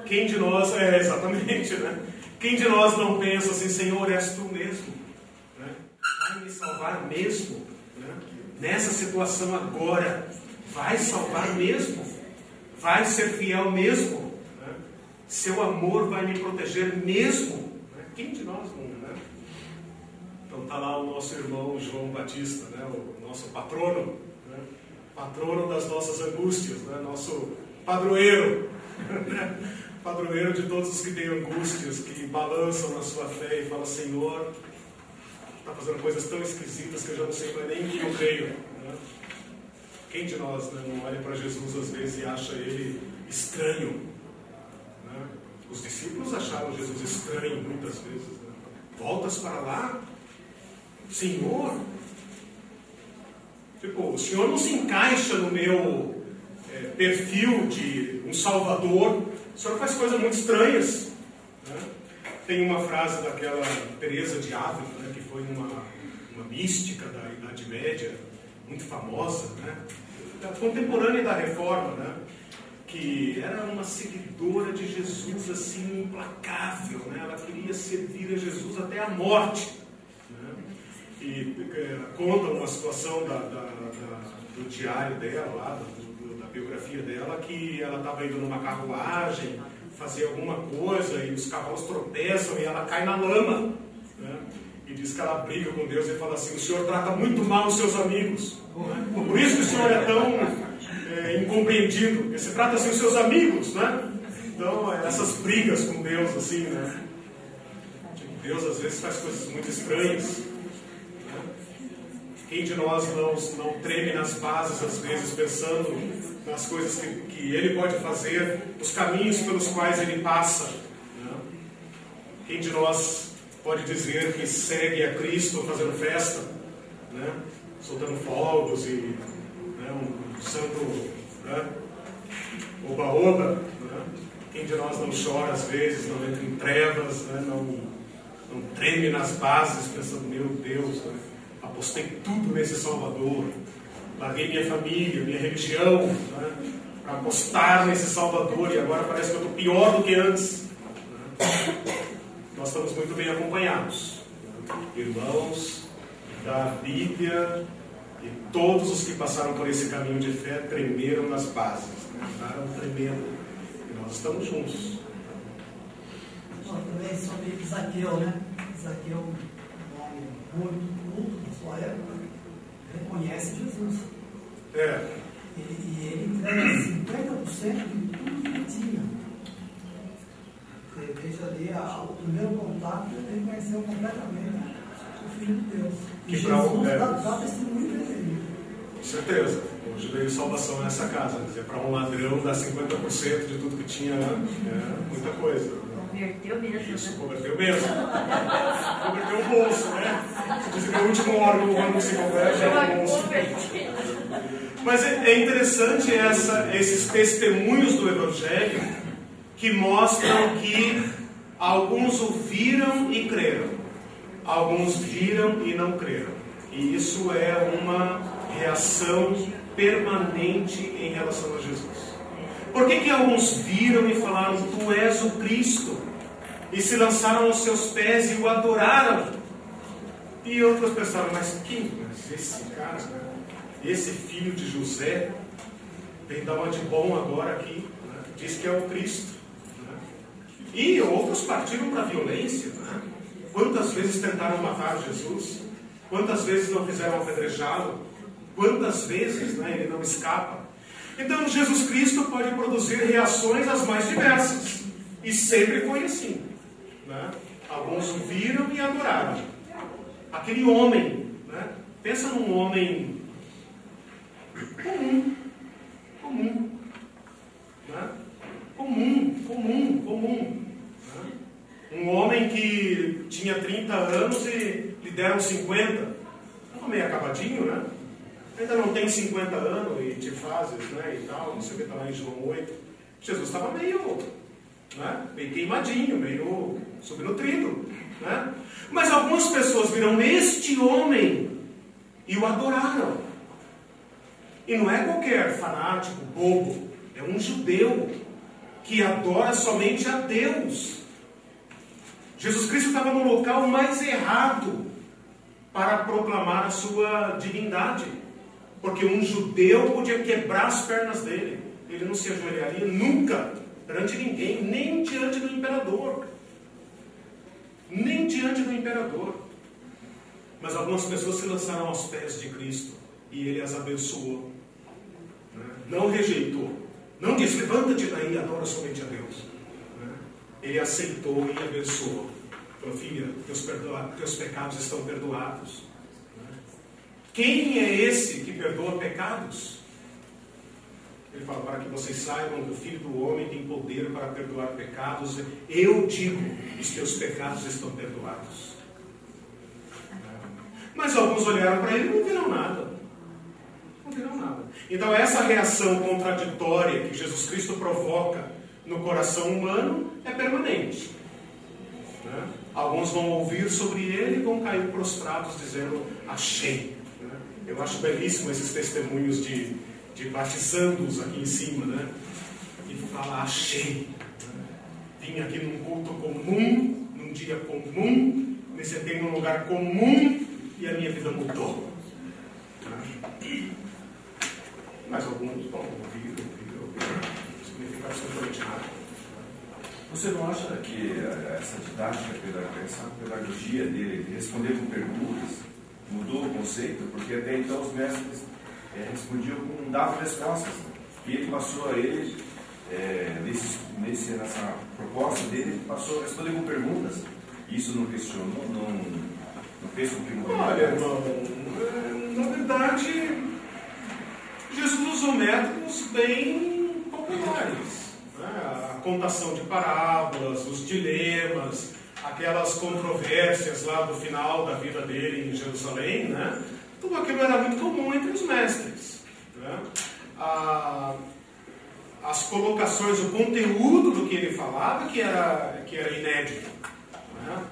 Speaker 1: Quem de nós, exatamente, né? Quem de nós não pensa assim: Senhor, és tu mesmo, né? Vai me salvar mesmo? Nessa situação agora, vai salvar mesmo? Vai ser fiel mesmo? Né? Seu amor vai me proteger mesmo? Né? Quem de nós não, né? Então está lá o nosso irmão João Batista, né? O nosso patrono, né? Patrono das nossas angústias, né? Nosso padroeiro, né? Padroeiro de todos os que têm angústias, que balançam na sua fé e falam: Senhor, está fazendo coisas tão esquisitas que eu já não sei mais nem o que eu creio. Né? Quem de nós, né, não olha para Jesus às vezes e acha ele estranho? Né? Os discípulos acharam Jesus estranho muitas vezes. Né? Voltas para lá? Senhor? Tipo, o Senhor não se encaixa no meu perfil de um salvador. O Senhor faz coisas muito estranhas. Né? Tem uma frase daquela Teresa de Ávila, né, que foi uma mística da Idade Média, muito famosa, né, contemporânea da Reforma, né, que era uma seguidora de Jesus assim, implacável, né, ela queria servir a Jesus até a morte. Né, e conta uma situação do diário dela, lá, da biografia dela, que ela estava indo numa carruagem fazer alguma coisa e os cavalos tropeçam e ela cai na lama, né? E diz que ela briga com Deus e fala assim: o Senhor trata muito mal os seus amigos, né? Por isso que o Senhor é tão incompreendido, porque se trata assim os seus amigos, né? Então essas brigas com Deus assim, né? Tipo, Deus às vezes faz coisas muito estranhas, né? Quem de nós não treme nas bases às vezes pensando nas coisas que Ele pode fazer, os caminhos pelos quais Ele passa, né? Quem de nós pode dizer que segue a Cristo fazendo festa, né? Soltando fogos e, né, um santo, né, oba-oba, né? Quem de nós não chora às vezes, não entra em trevas, né? Não treme nas bases pensando: meu Deus, né? apostei tudo nesse Salvador, larguei minha família, minha religião, né, para apostar nesse Salvador, e agora parece que eu estou pior do que antes. Nós estamos muito bem acompanhados, irmãos da Bíblia, e todos os que passaram por esse caminho de fé tremeram nas bases, estavam tremendo, e nós estamos juntos.
Speaker 3: Também sobre Zaqueu, né? Zaqueu, um homem muito culto na sua época, reconhece Jesus. E ele entrega 50% de tudo que ele tinha. Você veja ali o primeiro contato, ele conheceu completamente o Filho de Deus. E Jesus dá testemunho dele.
Speaker 1: Com certeza. Hoje veio salvação nessa casa. Quer dizer, para um ladrão dar 50% de tudo que tinha é muita coisa.
Speaker 4: Converteu mesmo.
Speaker 1: Isso, converteu mesmo. Converteu o bolso, né? Dizem que é o último órgão humano que se converte é o bolso. Mas é interessante esses testemunhos do Evangelho que mostram que alguns ouviram e creram, alguns viram e não creram. E isso é uma reação permanente em relação a Jesus. Por que alguns viram e falaram, tu és o Cristo, e se lançaram aos seus pés e o adoraram? E outros pensaram, mas esse cara, esse filho de José, vem dar uma de bom agora aqui, né? Diz que é o Cristo. Né? E outros partiram para a violência. Né? Quantas vezes tentaram matar Jesus? Quantas vezes não fizeram apedrejá-lo? Quantas vezes, né, ele não escapa? Então Jesus Cristo pode produzir reações as mais diversas. E sempre foi assim. Né? Alguns o viram e adoraram. Aquele homem, né? Pensa num homem comum. Né? Comum. Né? Um homem que tinha 30 anos e lhe deram 50. Um meio acabadinho, né? Ainda não tem 50 anos e te fazes, né, e tal, você vê, está lá em João 8. Jesus estava meio queimadinho, meio subnutrido, né? Mas algumas pessoas viram este homem e o adoraram. E não é qualquer fanático, bobo, é um judeu que adora somente a Deus. Jesus Cristo estava no local mais errado para proclamar a sua divindade. Porque um judeu podia quebrar as pernas dele. Ele não se ajoelharia nunca perante ninguém, nem diante do imperador. Nem diante do imperador. Mas algumas pessoas se lançaram aos pés de Cristo e ele as abençoou. Não rejeitou. Não disse, levanta-te daí e adora somente a Deus. Ele aceitou e abençoou. Falou, filha, teus pecados estão perdoados. Quem é esse que perdoa pecados? Ele fala, para que vocês saibam que o Filho do Homem tem poder para perdoar pecados. Eu digo, os teus pecados estão perdoados. Mas alguns olharam para ele e não viram nada. Não viram nada. Então essa reação contraditória que Jesus Cristo provoca no coração humano é permanente. Alguns vão ouvir sobre ele e vão cair prostrados dizendo, achei. Eu acho belíssimo esses testemunhos de batizandos aqui em cima, né? E fala, achei. Vim aqui num culto comum, num dia comum, me sentei num lugar comum e a minha vida mudou. Mas alguns vão ouvir, não significa absolutamente nada.
Speaker 6: Você não acha que essa didática, essa pedagogia dele, de responder com perguntas, mudou o conceito? Porque até então os mestres respondiam com davam respostas. E ele passou a ele, nessa proposta dele, ele passou a responder com perguntas. Isso não questionou, não fez com que mudou?
Speaker 1: Olha, irmão, na verdade, Jesus usou métodos bem populares. A contação de parábolas, os dilemas, aquelas controvérsias lá do final da vida dele em Jerusalém, né? Tudo aquilo era muito comum entre os mestres. Né? As colocações, o conteúdo do que ele falava que era inédito. Né?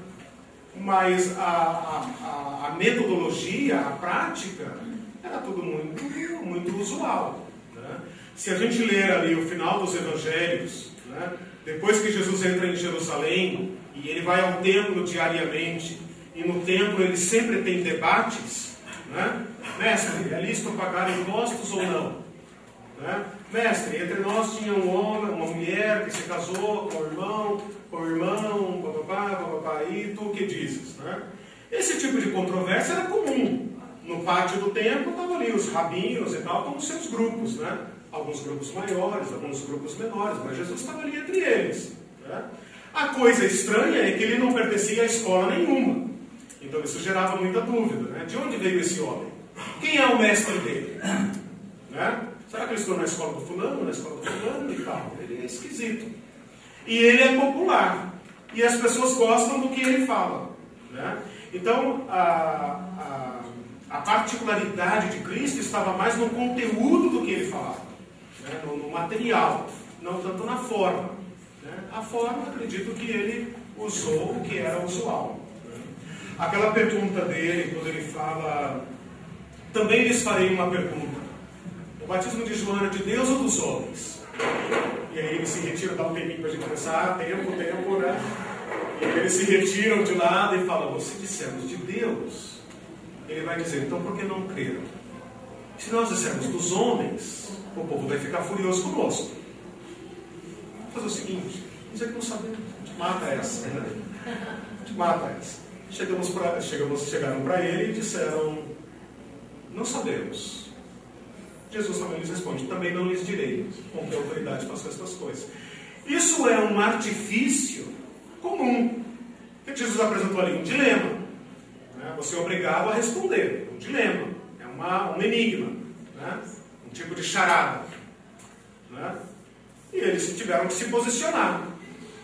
Speaker 1: mas a metodologia, a prática, era tudo muito usual. Né? Se a gente ler ali o final dos evangelhos, né, depois que Jesus entra em Jerusalém, e ele vai ao templo diariamente, e no templo ele sempre tem debates, né? Mestre, é lícito pagar impostos ou não? Né? Mestre, entre nós tinha um homem, uma mulher que se casou com o irmão, papapá, e tu o que dizes? Né? Esse tipo de controvérsia era comum. No pátio do templo estavam ali os rabinos e tal, com os seus grupos, né? Alguns grupos maiores, alguns grupos menores, mas Jesus estava ali entre eles. Né? A coisa estranha é que ele não pertencia a escola nenhuma. Então isso gerava muita dúvida. Né? De onde veio esse homem? Quem é o mestre dele? Né? Será que ele estudou na escola do fulano, na escola do fulano e tal? Ele é esquisito. E ele é popular. E as pessoas gostam do que ele fala. Né? Então, a particularidade de Cristo estava mais no conteúdo do que ele falava. Né? No material, não tanto na forma. Né? A forma, acredito que ele usou o que era usual. Né? Aquela pergunta dele, quando ele fala: também lhes farei uma pergunta. O batismo de João era de Deus ou dos homens? E aí ele se retira, dá um tempinho para a gente pensar, tempo, né? E eles se retiram de lado e falam: se dissermos de Deus, ele vai dizer, então por que não creram? Se nós dissermos dos homens, o povo vai ficar furioso conosco. Vamos fazer o seguinte: dizer que não sabemos, a gente mata essa, né? A gente mata essa. Chegaram para ele e disseram: não sabemos. Jesus também lhes responde: também não lhes direi com que autoridade faço estas coisas. Isso é um artifício comum. O que Jesus apresentou ali? Um dilema. Né? Você é obrigado a responder. Um dilema. É um enigma. Né? Um tipo de charada. Né? E eles tiveram que se posicionar.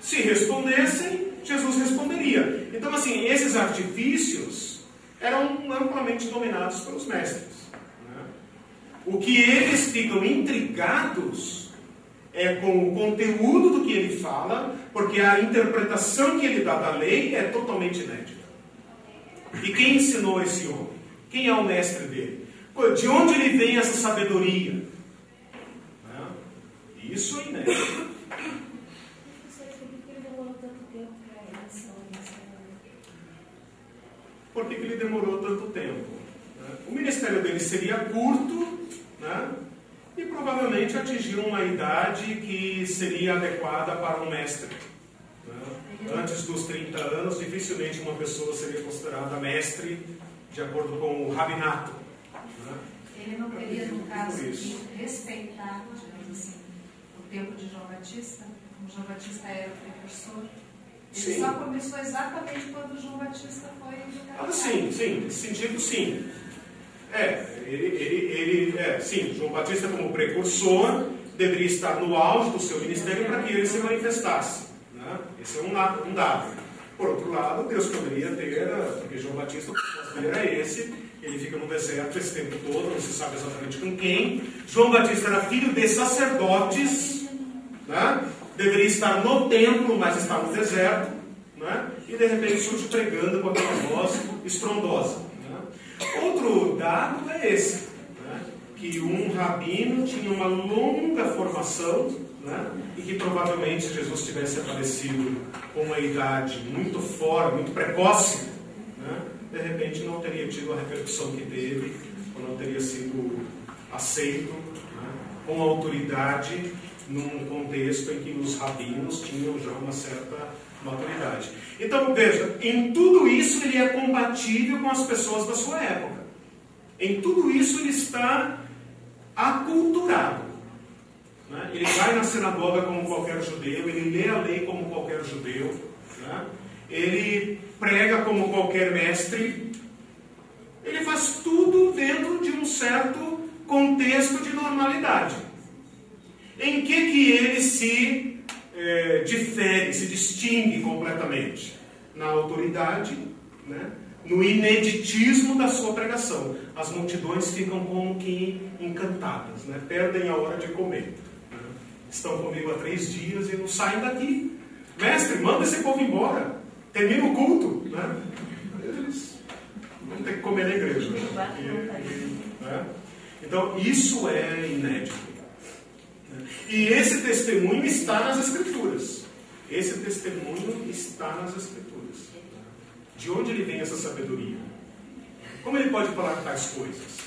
Speaker 1: Se respondessem, Jesus responderia. Então, assim, esses artifícios eram amplamente dominados pelos mestres. O que eles ficam intrigados é com o conteúdo do que ele fala, porque a interpretação que ele dá da lei é totalmente inédita. E quem ensinou esse homem? Quem é o mestre dele? De onde ele vem essa sabedoria? Isso é inédito. Por que ele demorou tanto tempo? O ministério dele seria curto, né? E provavelmente atingiu uma idade que seria adequada para um mestre. Né? Antes dos 30 anos, dificilmente uma pessoa seria considerada mestre de acordo com o rabinato. Né?
Speaker 2: Ele não teria, no caso, respeitado, digamos assim, o tempo de João Batista, como João Batista era o precursor. Ele
Speaker 1: Sim.
Speaker 2: só começou exatamente quando João Batista foi educado.
Speaker 1: Sim, nesse sentido sim. Sim, João Batista como precursor deveria estar no auge do seu ministério para que ele se manifestasse. Né? Esse é um dado. Por outro lado, Deus poderia ter, porque João Batista, o propósito dele era esse, ele fica no deserto esse tempo todo, não se sabe exatamente com quem. João Batista era filho de sacerdotes, né? Deveria estar no templo, mas está no deserto, né? E de repente surge pregando com aquela voz estrondosa. Outro dado é esse, né? Que um rabino tinha uma longa formação, né? E que provavelmente Jesus tivesse aparecido com uma idade muito fora, muito precoce, né? De repente não teria tido a repercussão que teve, ou não teria sido aceito, né? Com autoridade num contexto em que os rabinos tinham já uma certa maturidade. Então, veja, em tudo isso ele é compatível com as pessoas da sua época. Em tudo isso ele está aculturado. Né? Ele vai na sinagoga como qualquer judeu, ele lê a lei como qualquer judeu, né? Ele prega como qualquer mestre, ele faz tudo dentro de um certo contexto de normalidade. Em que ele se difere, se distingue completamente? Na autoridade, né? No ineditismo da sua pregação. As multidões ficam como que encantadas, né? Perdem a hora de comer. Né? Estão comigo há 3 dias e não saem daqui. Mestre, manda esse povo embora. termina o culto, né? Eles vão ter que comer na igreja. Né? Então, isso é inédito. E esse testemunho está nas Escrituras. Esse testemunho está nas Escrituras. De onde ele vem essa sabedoria? Como ele pode falar tais coisas?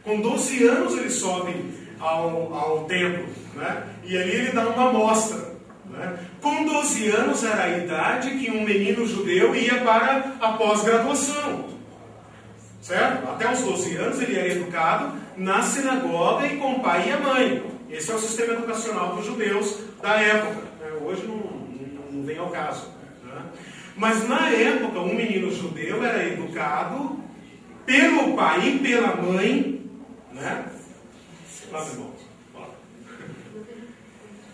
Speaker 1: Com 12 anos ele sobe ao templo, né? E ali ele dá uma amostra. Né? Com 12 anos era a idade que um menino judeu ia para a pós-graduação. Certo? Até os 12 anos ele era educado na sinagoga e com o pai e a mãe. Esse é o sistema educacional dos judeus da época. Hoje não vem ao caso. Né? Mas na época, um menino judeu era educado pelo pai e pela mãe, né? Lá, meu irmão.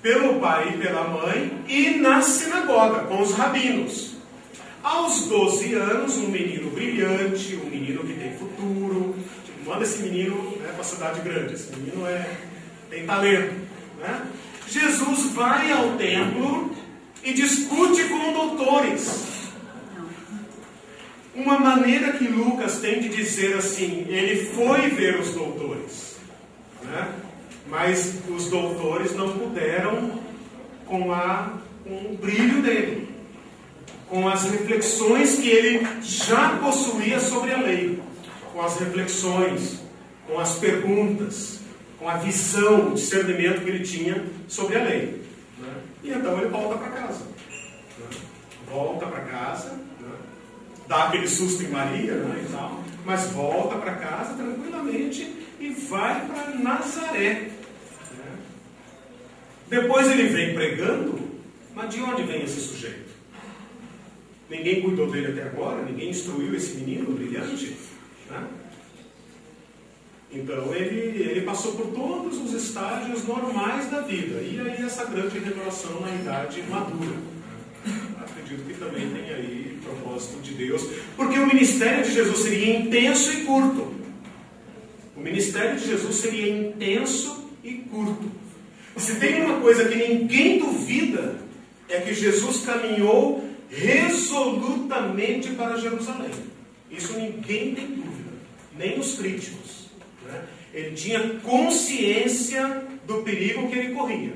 Speaker 1: Pelo pai e pela mãe e na sinagoga, com os rabinos. Aos 12 anos, um menino brilhante, um menino que tem futuro. Manda esse menino, né, para a cidade grande. Esse menino tem talento. Né? Jesus vai ao templo e discute com doutores. Uma maneira que Lucas tem de dizer assim, ele foi ver os doutores. Né? Mas os doutores não puderam com o brilho dele, com as reflexões que ele já possuía sobre a lei, com as reflexões, com as perguntas, com a visão, o discernimento que ele tinha sobre a lei. Né? E então ele volta para casa. Né? Volta para casa, né? Dá aquele susto em Maria, né, e tal, mas volta para casa tranquilamente e vai para Nazaré. Né? Depois ele vem pregando, mas de onde vem esse sujeito? Ninguém cuidou dele até agora, ninguém instruiu esse menino brilhante. Né? Então ele passou por todos os estágios normais da vida. E aí essa grande revelação na idade madura. Acredito que também tem aí propósito de Deus. Porque o ministério de Jesus seria intenso e curto. O ministério de Jesus seria intenso e curto. Se tem uma coisa que ninguém duvida, é que Jesus caminhou resolutamente para Jerusalém. Isso ninguém tem dúvida, nem os críticos. Né? Ele tinha consciência do perigo que ele corria.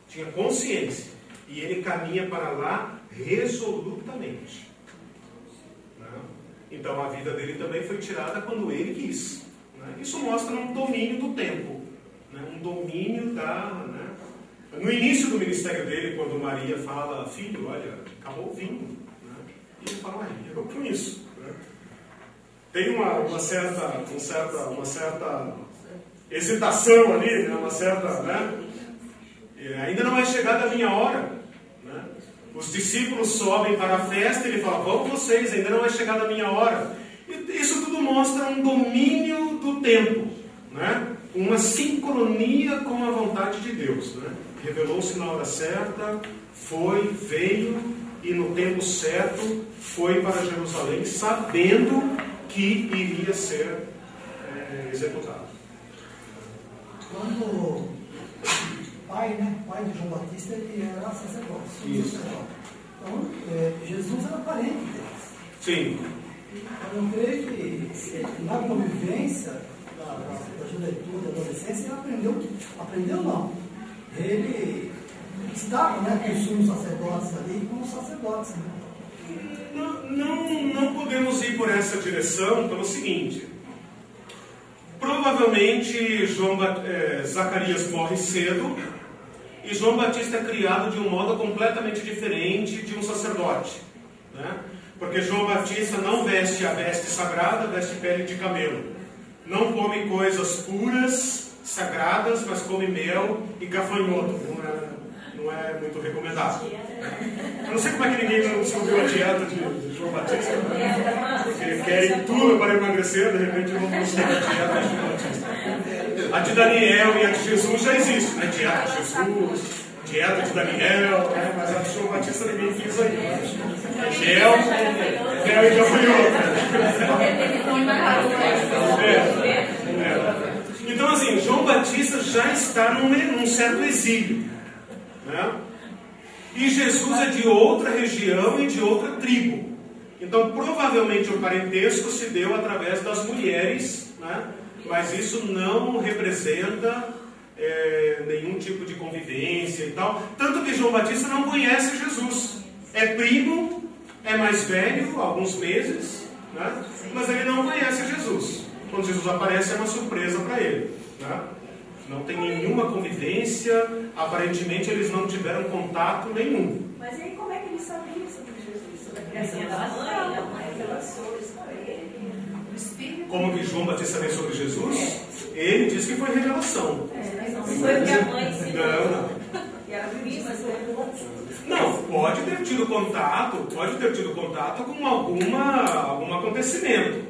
Speaker 1: Tinha consciência. E ele caminha para lá resolutamente. Né? Então a vida dele também foi tirada quando ele quis. Né? Isso mostra um domínio do tempo. Né? Um domínio da... Né? No início do ministério dele, quando Maria fala, filho, olha, acabou o vinho. Né? E ele fala, eu com isso. Né? Tem uma certa hesitação ali, né? Uma certa, né? Ainda não é chegada a minha hora. Né? Os discípulos sobem para a festa e ele fala, vamos vocês, ainda não é chegada a minha hora. E isso tudo mostra um domínio do tempo, né? Uma sincronia com a vontade de Deus. Né? Revelou-se na hora certa, veio e no tempo certo foi para Jerusalém, sabendo que iria ser executado.
Speaker 3: Quando o pai de João Batista, ele era sacerdote.
Speaker 1: Isso.
Speaker 3: Então, Jesus era parente deles.
Speaker 1: Sim.
Speaker 3: Então, eu creio que na convivência da juventude, da adolescência, ele aprendeu não. Ele estava, né, com os sumos sacerdotes ali, com os sacerdotes. Né?
Speaker 1: Não podemos ir por essa direção pelo seguinte. Provavelmente Zacarias morre cedo e João Batista é criado de um modo completamente diferente de um sacerdote. Né? Porque João Batista não veste a veste sagrada, veste pele de camelo. Não come coisas puras, sagradas, mas come mel e gafanhoto. Não é muito recomendado. Eu não sei como é que ninguém não ouviu a dieta de João Batista. Né? Porque querem tudo para emagrecer, de repente vão buscar a dieta de João Batista. A de Daniel e a de Jesus já existe, né? Dieta de Jesus, dieta de Daniel, né? Mas a de João Batista ninguém fez ainda. Mel e gafanhoto. Então assim, João Batista já está num certo exílio. Né? E Jesus é de outra região e de outra tribo. Então, provavelmente o parentesco se deu através das mulheres, né? Mas isso não representa nenhum tipo de convivência e tal. Tanto que João Batista não conhece Jesus. É primo, é mais velho, alguns meses, né? Mas ele não conhece Jesus. Quando Jesus aparece é uma surpresa para ele, né? Não tem nenhuma convivência, aparentemente eles não tiveram contato nenhum.
Speaker 4: Mas aí como é que ele sabia sobre Jesus? Sobre a criação da mãe, relaçou isso com ele.
Speaker 2: O Espírito.
Speaker 1: Como que João Batista sabia sobre Jesus? Ele disse que foi revelação.
Speaker 4: Não foi o que a mãe ensinou.
Speaker 1: Não.
Speaker 4: E era prima,
Speaker 1: Não, pode ter tido contato com algum acontecimento.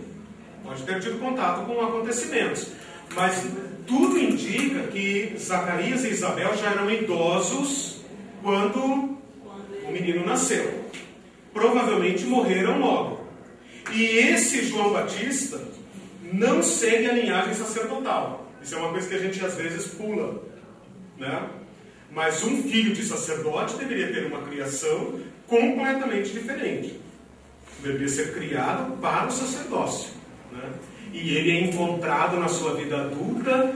Speaker 1: Pode ter tido contato com acontecimentos. Mas tudo indica que Zacarias e Isabel já eram idosos quando o menino nasceu. Provavelmente morreram logo. E esse João Batista não segue a linhagem sacerdotal. Isso é uma coisa que a gente às vezes pula, né? Mas um filho de sacerdote deveria ter uma criação completamente diferente. Deveria ser criado para o sacerdócio, né? E ele é encontrado na sua vida adulta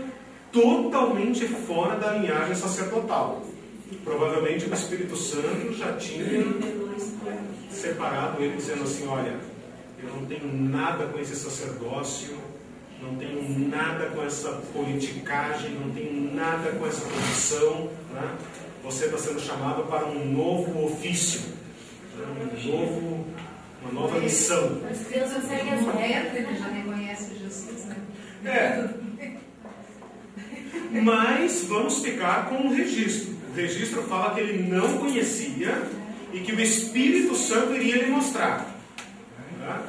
Speaker 1: totalmente fora da linhagem sacerdotal. Provavelmente o Espírito Santo já tinha separado ele, dizendo assim: olha, eu não tenho nada com esse sacerdócio, não tenho nada com essa politicagem, não tenho nada com essa posição, né? Você está sendo chamado para um novo ofício, uma nova missão.
Speaker 2: Mas Deus consegue as mulheres, ele já reconhece Jesus, né?
Speaker 1: Mas vamos ficar com o registro. O registro fala que ele não conhecia e que o Espírito Santo iria lhe mostrar. Né?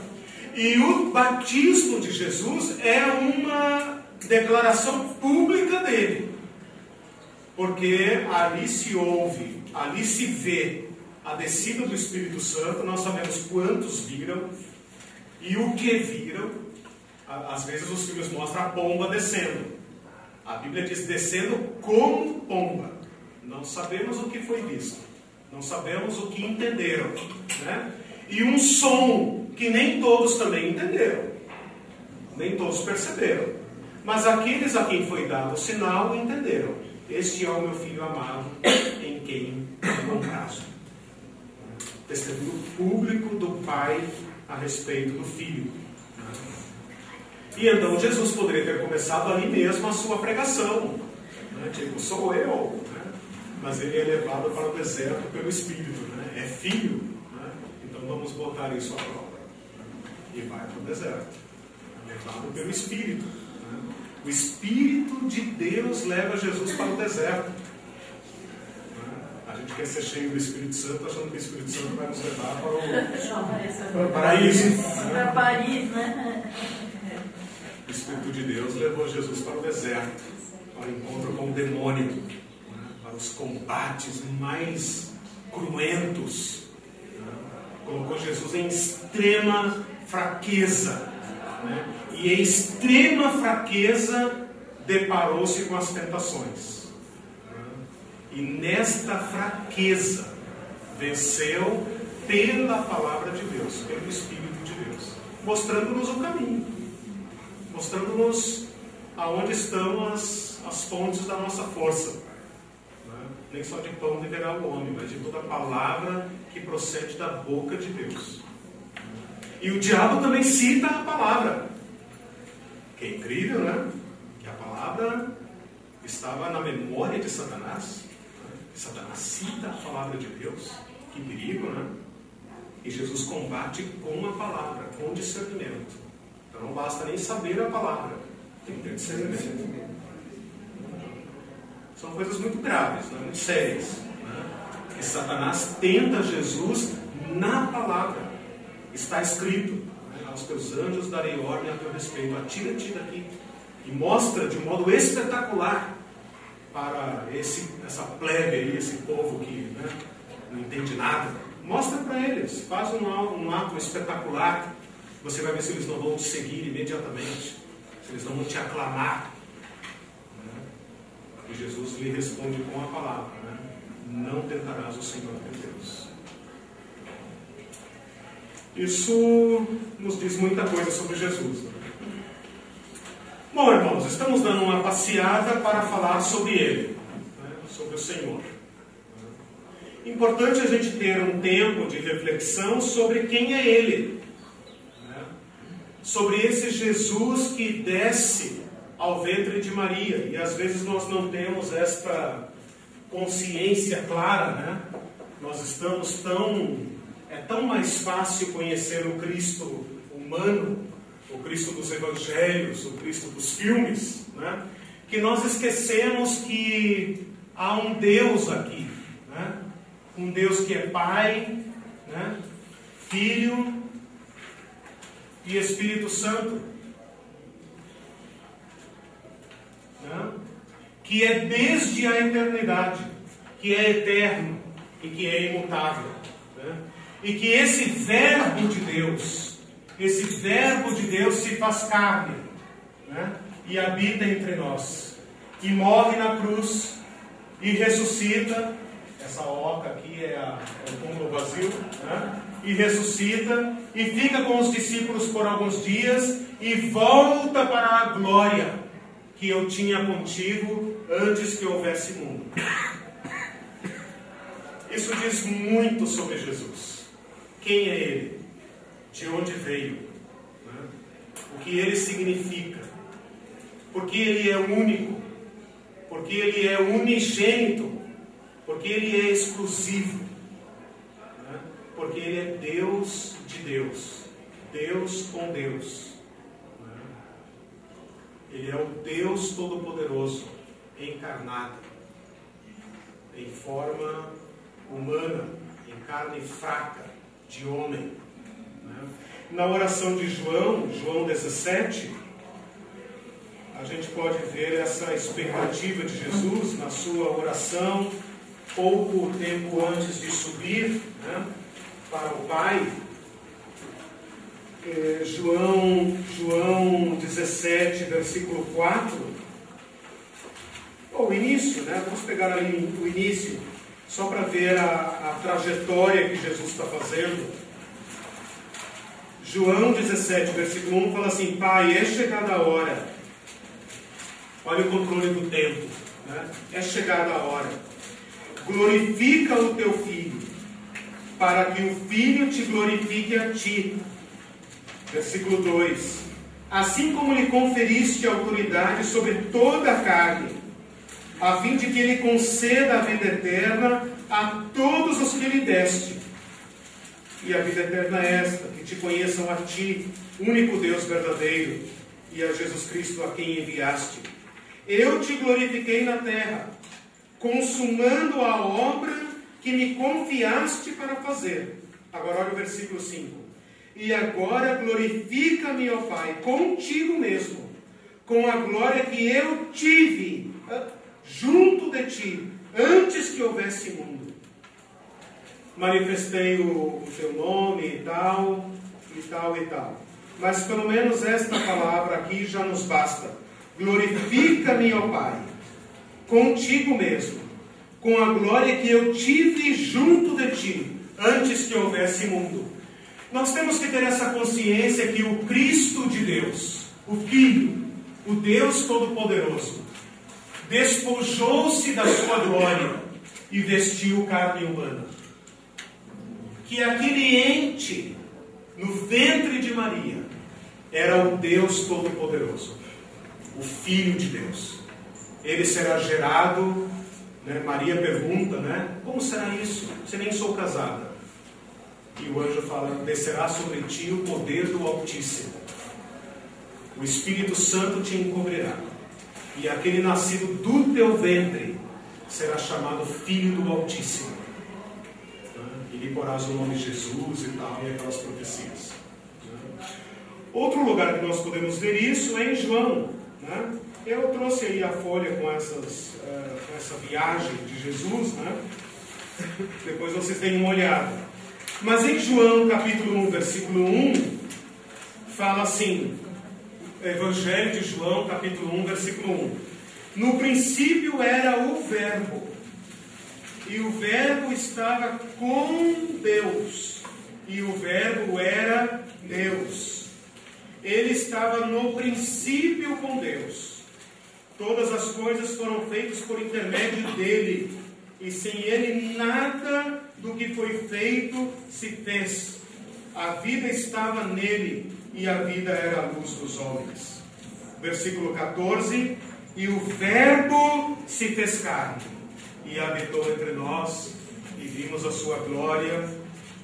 Speaker 1: E o batismo de Jesus é uma declaração pública dele. Porque ali se ouve, ali se vê a descida do Espírito Santo. Nós sabemos quantos viram e o que viram. Às vezes os filmes mostram a pomba descendo. A Bíblia diz descendo como pomba. Não sabemos o que foi visto. Não sabemos o que entenderam, né? E um som que nem todos também entenderam. Nem todos perceberam. Mas aqueles a quem foi dado o sinal entenderam. Este é o meu filho amado, em quem tenho prazo. Testemunho público do pai a respeito do filho. E então Jesus poderia ter começado ali mesmo a sua pregação, né? Tipo, sou eu, né? Mas ele é levado para o deserto pelo Espírito, né? É filho, né? Então vamos botar isso à prova, né? E vai para o deserto, levado pelo Espírito, né? O Espírito de Deus leva Jesus para o deserto, né? A gente quer ser cheio do Espírito Santo, achando que o Espírito Santo vai nos levar para o paraíso,
Speaker 4: para Paris, né?
Speaker 1: O Espírito de Deus levou Jesus para o deserto, para o encontro com o demônio, né? Para os combates mais cruentos, né? Colocou Jesus em extrema fraqueza, né? E em extrema fraqueza deparou-se com as tentações, né? E nesta fraqueza venceu pela palavra de Deus, pelo Espírito de Deus, mostrando-nos o caminho, mostrando-nos aonde estão as fontes da nossa força, né? Nem só de pão viverá o homem, mas de toda palavra que procede da boca de Deus. E o diabo também cita a palavra, que é incrível, né? Que a palavra estava na memória de Satanás, né? Satanás cita a palavra de Deus. Que perigo, né? E Jesus combate com a palavra, com discernimento. Então não basta nem saber a palavra, tem que ter discernimento. São coisas muito graves, né? Muito sérias, né? Que Satanás tenta Jesus na palavra. Está escrito, né? Aos teus anjos darei ordem a teu respeito, atira-te daqui. E mostra de um modo espetacular para essa plebe aí, esse povo que, né, não entende nada. Mostra para eles, faz um ato espetacular. Você vai ver se eles não vão te seguir imediatamente, se eles não vão te aclamar, né? E Jesus lhe responde com a palavra, né? não tentarás o Senhor teu Deus. Isso nos diz muita coisa sobre Jesus. Bom, irmãos, estamos dando uma passeada para falar sobre Ele, sobre o Senhor. Importante a gente ter um tempo de reflexão sobre quem é Ele, sobre esse Jesus que desce ao ventre de Maria. E às vezes nós não temos esta consciência clara, Nós estamos é tão mais fácil conhecer o Cristo humano, o Cristo dos Evangelhos, o Cristo dos filmes, que nós esquecemos que há um Deus aqui, um Deus que é Pai, Filho e Espírito Santo, que é desde a eternidade, que é eterno e que é imutável, e que esse Verbo de Deus se faz carne, e habita entre nós, e morre na cruz, e ressuscita. Essa oca aqui é o túmulo vazio, e ressuscita, e fica com os discípulos por alguns dias, e volta para a glória que eu tinha contigo antes que houvesse mundo. Isso diz muito sobre Jesus. Quem é Ele? De onde veio? O que Ele significa? Porque Ele é único? Porque Ele é unigênito? Porque Ele é exclusivo? Porque Ele é Deus de Deus. Deus com Deus. Ele é o Deus Todo-Poderoso, encarnado, em forma humana, em carne fraca, de homem. Na oração de João 17, a gente pode ver essa expectativa de Jesus na sua oração, pouco tempo antes de subir para o Pai. João 17, versículo 4, o início, vamos pegar ali o início, só para ver a trajetória que Jesus está fazendo. João 17, versículo 1 fala assim: Pai, é chegada a hora. Olha o controle do tempo, é chegada a hora. Glorifica o teu Filho, para que o Filho te glorifique a ti. Versículo 2: Assim como lhe conferiste autoridade sobre toda a carne, a fim de que ele conceda a vida eterna a todos os que lhe deste. E a vida eterna é esta: que te conheçam a ti, único Deus verdadeiro, e a Jesus Cristo a quem enviaste. Eu te glorifiquei na terra, consumando a obra que me confiaste para fazer. Agora olha o versículo 5. E agora glorifica-me, ó Pai, contigo mesmo, com a glória que eu tive junto de ti, antes que houvesse mundo. Manifestei o teu nome e tal, e tal, e tal. Mas pelo menos esta palavra aqui já nos basta. Glorifica-me, ó Pai, contigo mesmo, com a glória que eu tive junto de ti, antes que houvesse mundo. Nós temos que ter essa consciência que o Cristo de Deus, o Filho, o Deus Todo-Poderoso, despojou-se da sua glória e vestiu carne humana. Que aquele ente no ventre de Maria era o Deus Todo-Poderoso, o Filho de Deus. Ele será gerado, Maria pergunta, como será isso? Se nem sou casada. E o anjo fala: descerá sobre ti o poder do Altíssimo. O Espírito Santo te encobrirá. E aquele nascido do teu ventre será chamado Filho do Altíssimo. E lhe porás o nome Jesus e tal, e aquelas profecias. Outro lugar que nós podemos ver isso é em João. Eu trouxe aí a folha com essa viagem de Jesus. Depois vocês deem uma olhada. Mas em João capítulo 1, versículo 1, fala assim, Evangelho de João capítulo 1, versículo 1: No princípio era o Verbo, E o Verbo estava com Deus. E o Verbo era Deus. Ele estava no princípio com Deus. Todas as coisas foram feitas por intermédio dele. E sem ele nada do que foi feito se fez. A vida estava nele. E a vida era a luz dos homens. Versículo 14. E o Verbo se fez carne. E habitou entre nós. E vimos a sua glória.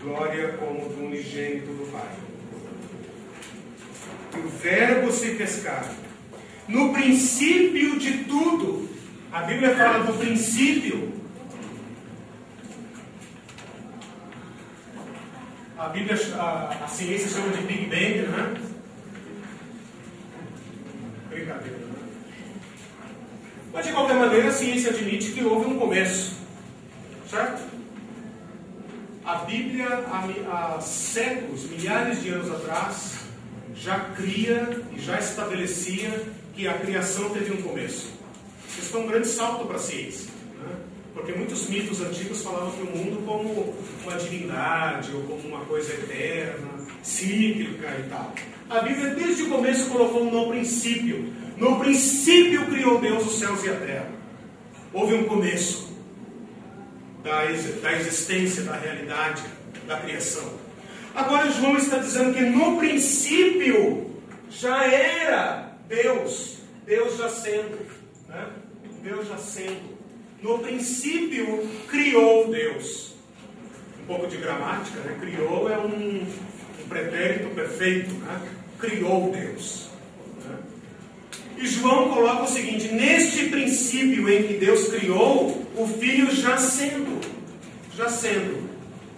Speaker 1: Glória como do unigênito do Pai. E o Verbo se fez carne. No princípio de tudo. A Bíblia fala do princípio. A Bíblia, a ciência chama de Big Bang, né? Brincadeira, né? Mas de qualquer maneira a ciência admite que houve um começo. Certo? A Bíblia, há séculos, milhares de anos atrás, já cria e já estabelecia que a criação teve um começo. Isso foi um grande salto para a ciência, né? Porque muitos mitos antigos falavam que o mundo como uma divindade, ou como uma coisa eterna, cíclica e tal. A Bíblia desde o começo colocou no princípio. No princípio criou Deus os céus e a terra. Houve um começo da existência, da realidade, da criação. Agora João está dizendo que no princípio já era Deus, Deus já sendo, né? Deus já sendo. No princípio criou Deus. Um pouco de gramática, né? Criou é um pretérito perfeito, né? Criou Deus. Né? E João coloca o seguinte: neste princípio em que Deus criou, o Filho já sendo,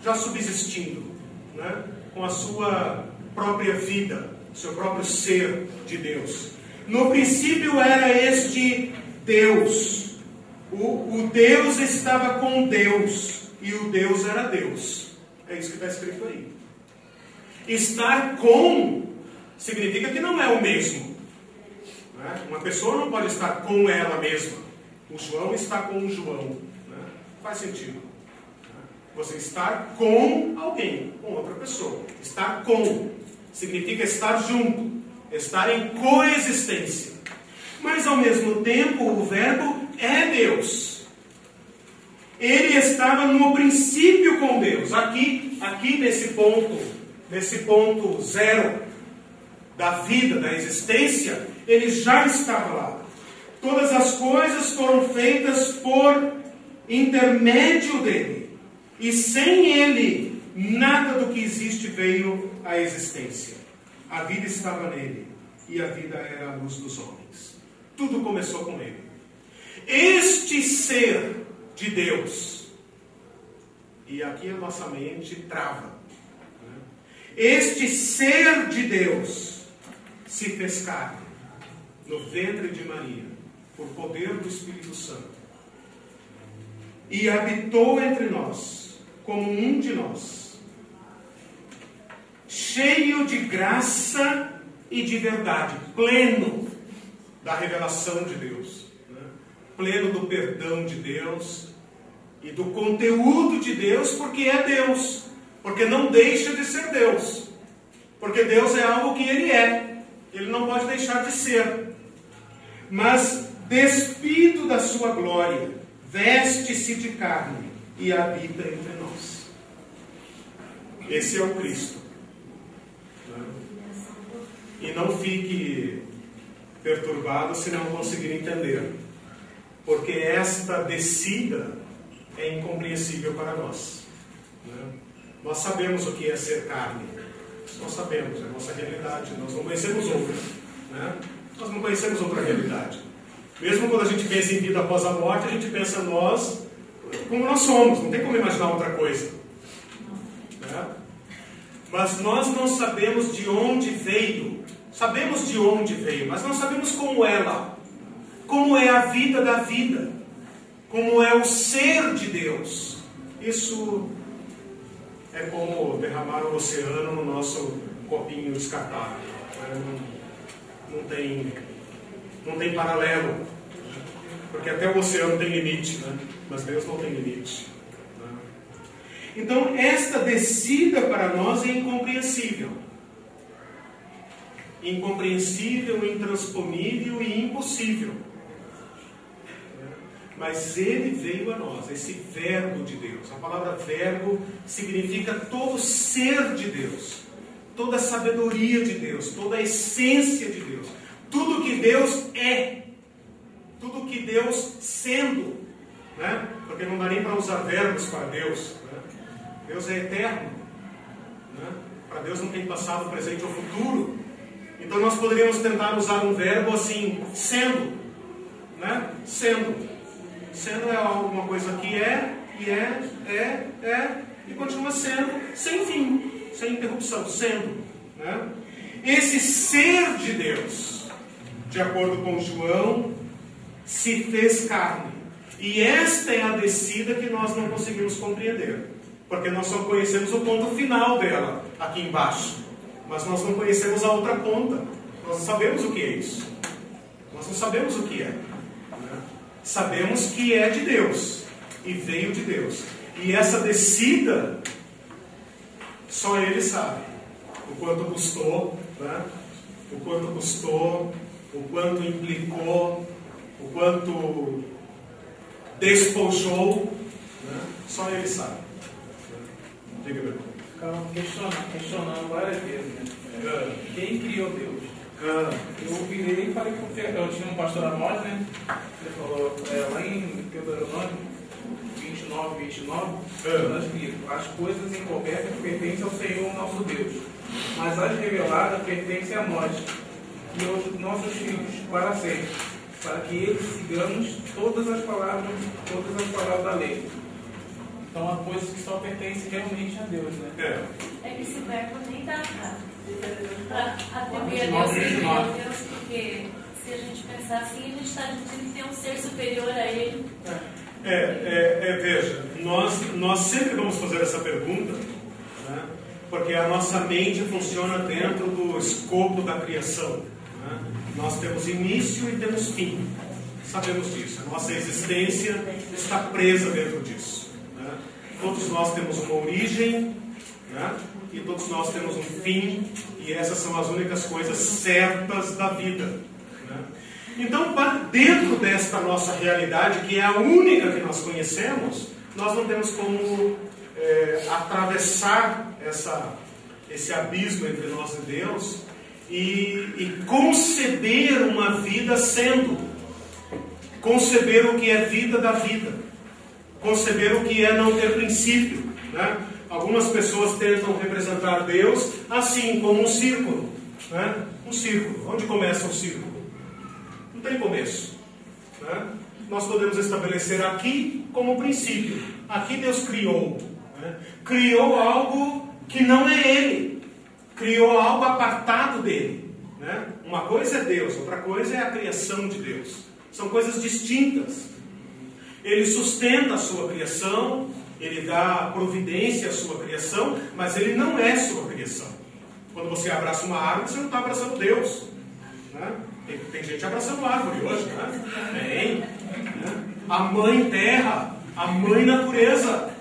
Speaker 1: já subsistindo, né? Com a sua própria vida, seu próprio ser de Deus. No princípio era este Deus. O Deus estava com Deus. E o Deus era Deus. É isso que está escrito aí. Estar com significa que não é o mesmo. Né? Uma pessoa não pode estar com ela mesma. O João está com o João. Né? Faz sentido. Você estar com alguém, com outra pessoa. Estar com significa estar junto, estar em coexistência. Mas ao mesmo tempo o Verbo é Deus. Ele estava no princípio com Deus. Aqui nesse ponto zero da vida, da existência, ele já estava lá. Todas as coisas foram feitas por intermédio dele. E sem ele, nada do que existe veio à existência. A vida estava nele. E a vida era a luz dos homens. Tudo começou com ele. Este ser de Deus. E aqui a nossa mente trava. Este ser de Deus se fez carne no ventre de Maria, por poder do Espírito Santo. E habitou entre nós, como um de nós, cheio de graça e de verdade, pleno da revelação de Deus, né? Pleno do perdão de Deus e do conteúdo de Deus, porque é Deus, porque não deixa de ser Deus, porque Deus é algo que Ele é, Ele não pode deixar de ser, mas despido da sua glória, veste-se de carne e habita entre nós. Esse é o Cristo. E não fique perturbado se não conseguir entender, porque esta descida é incompreensível para nós. Nós sabemos o que é ser carne. Nós sabemos, é a nossa realidade. Nós não conhecemos outra. Nós não conhecemos outra realidade. Mesmo quando a gente pensa em vida após a morte, a gente pensa nós como nós somos, não tem como imaginar outra coisa. Mas nós não sabemos de onde veio. Sabemos de onde veio, mas não sabemos como é lá. Como é a vida da vida. Como é o ser de Deus. Isso é como derramar o oceano no nosso copinho descartável. Não tem paralelo. Porque até o oceano tem limite, né? Mas Deus não tem limite. Então, esta descida para nós é incompreensível. Incompreensível, intransponível e impossível. Mas Ele veio a nós, esse verbo de Deus. A palavra verbo significa todo ser de Deus, toda a sabedoria de Deus, toda a essência de Deus, tudo que Deus é, tudo que Deus sendo, né? Porque não dá nem para usar verbos para Deus, né? Deus é eterno, né? Para Deus não tem passado, presente ou futuro. Então nós poderíamos tentar usar um verbo assim, sendo, né? Sendo é alguma coisa que é, e continua sendo, sem fim, sem interrupção, sendo, né? Esse ser de Deus, de acordo com João, se fez carne. E esta é a descida que nós não conseguimos compreender, porque nós só conhecemos o ponto final dela, aqui embaixo. Mas nós não conhecemos a outra ponta. Nós não sabemos o que é isso. Nós não sabemos o que é. Sabemos que é de Deus e veio de Deus. E essa descida, só Ele sabe o quanto custou, né? O quanto custou, o quanto implicou, o quanto despojou, né? Só Ele sabe. Diga, meu irmão.
Speaker 7: Ficava questionando várias vezes, né? Quem criou Deus? Eu virei e falei com eu tinha um pastor Amós, né? Ele falou lá em Deuteronômio 29, está escrito: as coisas encobertas pertencem ao Senhor nosso Deus, mas as reveladas pertencem a nós e aos nossos filhos para sempre, para que eles sigamos todas as palavras da lei. Então há coisas que só pertencem realmente a Deus, né?
Speaker 4: É que esse verbo nem dá para atribuir a Deus, porque se a gente pensar assim, a gente está dizendo que tem um ser superior a Ele.
Speaker 1: Veja, nós sempre vamos fazer essa pergunta, né? Porque a nossa mente funciona dentro do escopo da criação, né? Nós temos início e temos fim, sabemos disso, a nossa existência está presa dentro disso, né? Todos nós temos uma origem, né? E todos nós temos um fim, e essas são as únicas coisas certas da vida, né? Então, dentro desta nossa realidade, que é a única que nós conhecemos, nós não temos como atravessar esse abismo entre nós e Deus e conceber uma vida sendo, conceber o que é vida da vida, conceber o que é não ter princípio, né? Algumas pessoas tentam representar Deus assim, como um círculo, né? Um círculo. Onde começa o círculo? Não tem começo, né? Nós podemos estabelecer aqui como princípio. Aqui Deus criou, né? Criou algo que não é Ele, criou algo apartado dele, né? Uma coisa é Deus, outra coisa é a criação de Deus. São coisas distintas. Ele sustenta a sua criação, Ele dá providência à sua criação, mas Ele não é sua criação. Quando você abraça uma árvore, você não está abraçando Deus, né? Tem gente abraçando árvore hoje, né? Tem, né? A mãe terra, a mãe natureza,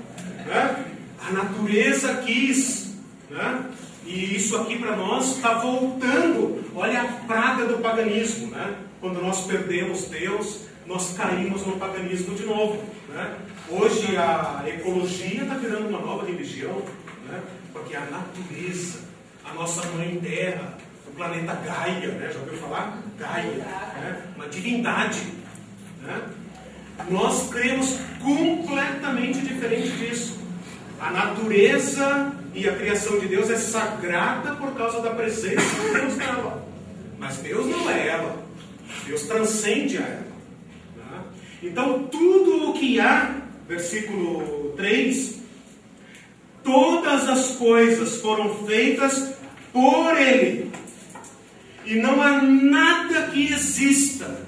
Speaker 1: né? A natureza quis, né? E isso aqui para nós está voltando. Olha a praga do paganismo, né? Quando nós perdemos Deus, nós caímos no paganismo de novo, né? Hoje a ecologia está virando uma nova religião, né? Porque a natureza, a nossa mãe terra, o planeta Gaia, né? Já ouviu falar? Gaia, né? Uma divindade, né? Nós cremos completamente diferente disso. A natureza e a criação de Deus é sagrada por causa da presença de Deus nela. Mas Deus não é ela. Deus transcende a ela, né? Então tudo o que há, versículo 3, todas as coisas foram feitas por Ele, e não há nada que exista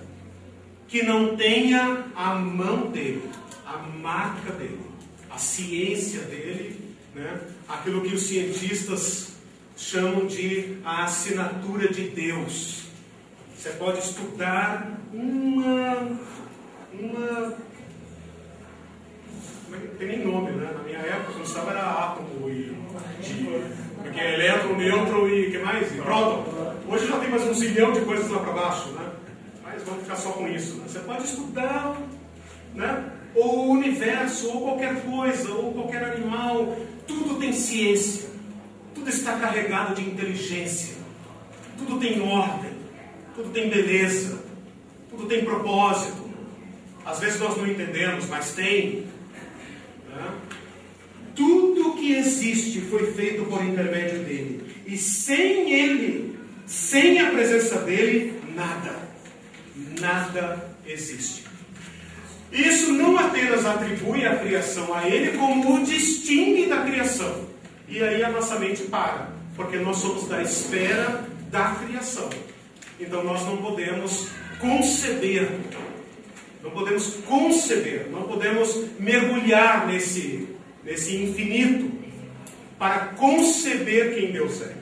Speaker 1: que não tenha a mão dele, a marca dele, a ciência dele, né? Aquilo que os cientistas chamam de a assinatura de Deus. Você pode estudar como tem nem nome, né? Na minha época, quando estava, era átomo e porque é elétron, nêutron e o que mais? E próton. Hoje já tem mais 1 zilhão de coisas lá para baixo, né? Mas vamos ficar só com isso. Né? Você pode estudar, né? Ou o universo, ou qualquer coisa, ou qualquer animal. Tudo tem ciência. Tudo está carregado de inteligência. Tudo tem ordem. Tudo tem beleza. Tudo tem propósito. Às vezes nós não entendemos, mas tem. Né? Tudo que existe foi feito por intermédio dele. E sem ele, sem a presença dele, nada existe. Isso não apenas atribui a criação a ele, como o distingue da criação. E aí a nossa mente para, porque nós somos da esfera da criação. Então nós não podemos conceber, não podemos mergulhar nesse infinito para conceber quem Deus é.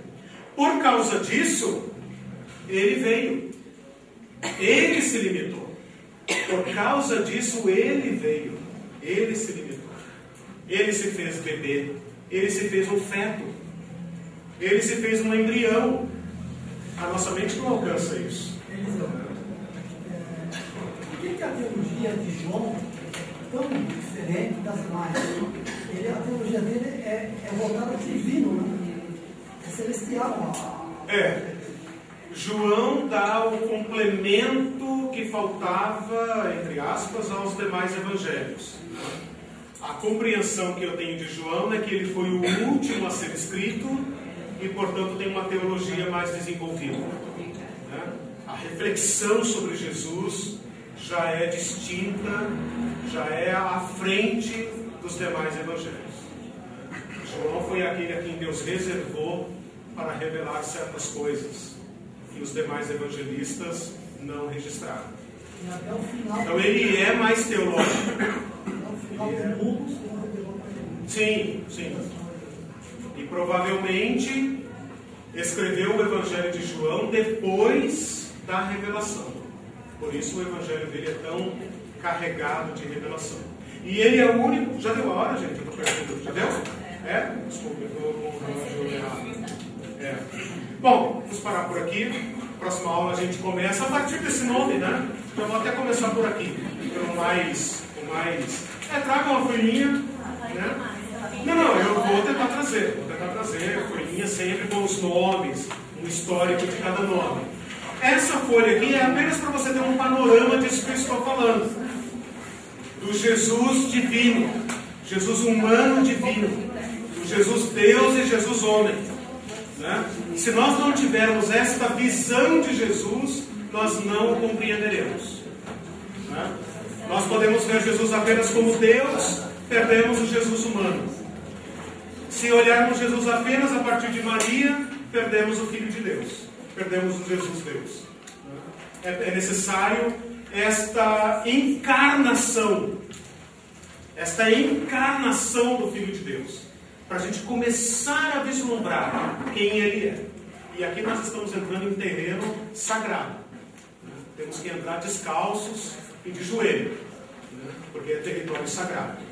Speaker 1: Por causa disso, ele veio. Ele se limitou. Por causa disso, ele veio. Ele se limitou. Ele se fez bebê. Ele se fez um feto. Ele se fez um embrião. A nossa mente não alcança isso.
Speaker 3: Por que a teologia de João é tão diferente das demais? A teologia dele é voltada ao divino, né? É celestial.
Speaker 1: João dá o complemento que faltava, entre aspas, aos demais evangelhos. A compreensão que eu tenho de João é que ele foi o último a ser escrito e, portanto, tem uma teologia mais desenvolvida. A reflexão sobre Jesus já é distinta, já é à frente dos demais evangelhos. João foi aquele a quem Deus reservou para revelar certas coisas que os demais evangelistas não registraram. Então ele é mais teológico. Sim. E provavelmente escreveu o Evangelho de João depois da revelação. Por isso o Evangelho dele é tão carregado de revelação. E ele é o único... Já deu a hora, gente? Eu estou perguntando. Já deu? Desculpa, eu estou com o relógio errado. Bom, vamos parar por aqui. Próxima aula a gente começa a partir desse nome, né? Eu vou até começar por aqui. Pelo mais... traga uma folhinha, né? Não, eu vou tentar trazer. Folhinha sempre com os nomes, um histórico de cada nome. Essa folha aqui é apenas para você ter um panorama disso que eu estou falando. Do Jesus divino, Jesus humano divino, do Jesus Deus e Jesus homem. Né? Se nós não tivermos esta visão de Jesus, nós não o compreenderemos. Né? Nós podemos ver Jesus apenas como Deus, perdemos o Jesus humano. Se olharmos Jesus apenas a partir de Maria, perdemos o Filho de Deus. Perdemos o Jesus Deus. É necessário esta encarnação do Filho de Deus, para a gente começar a vislumbrar quem Ele é. E aqui nós estamos entrando em terreno sagrado. Temos que entrar descalços e de joelho, porque é território sagrado.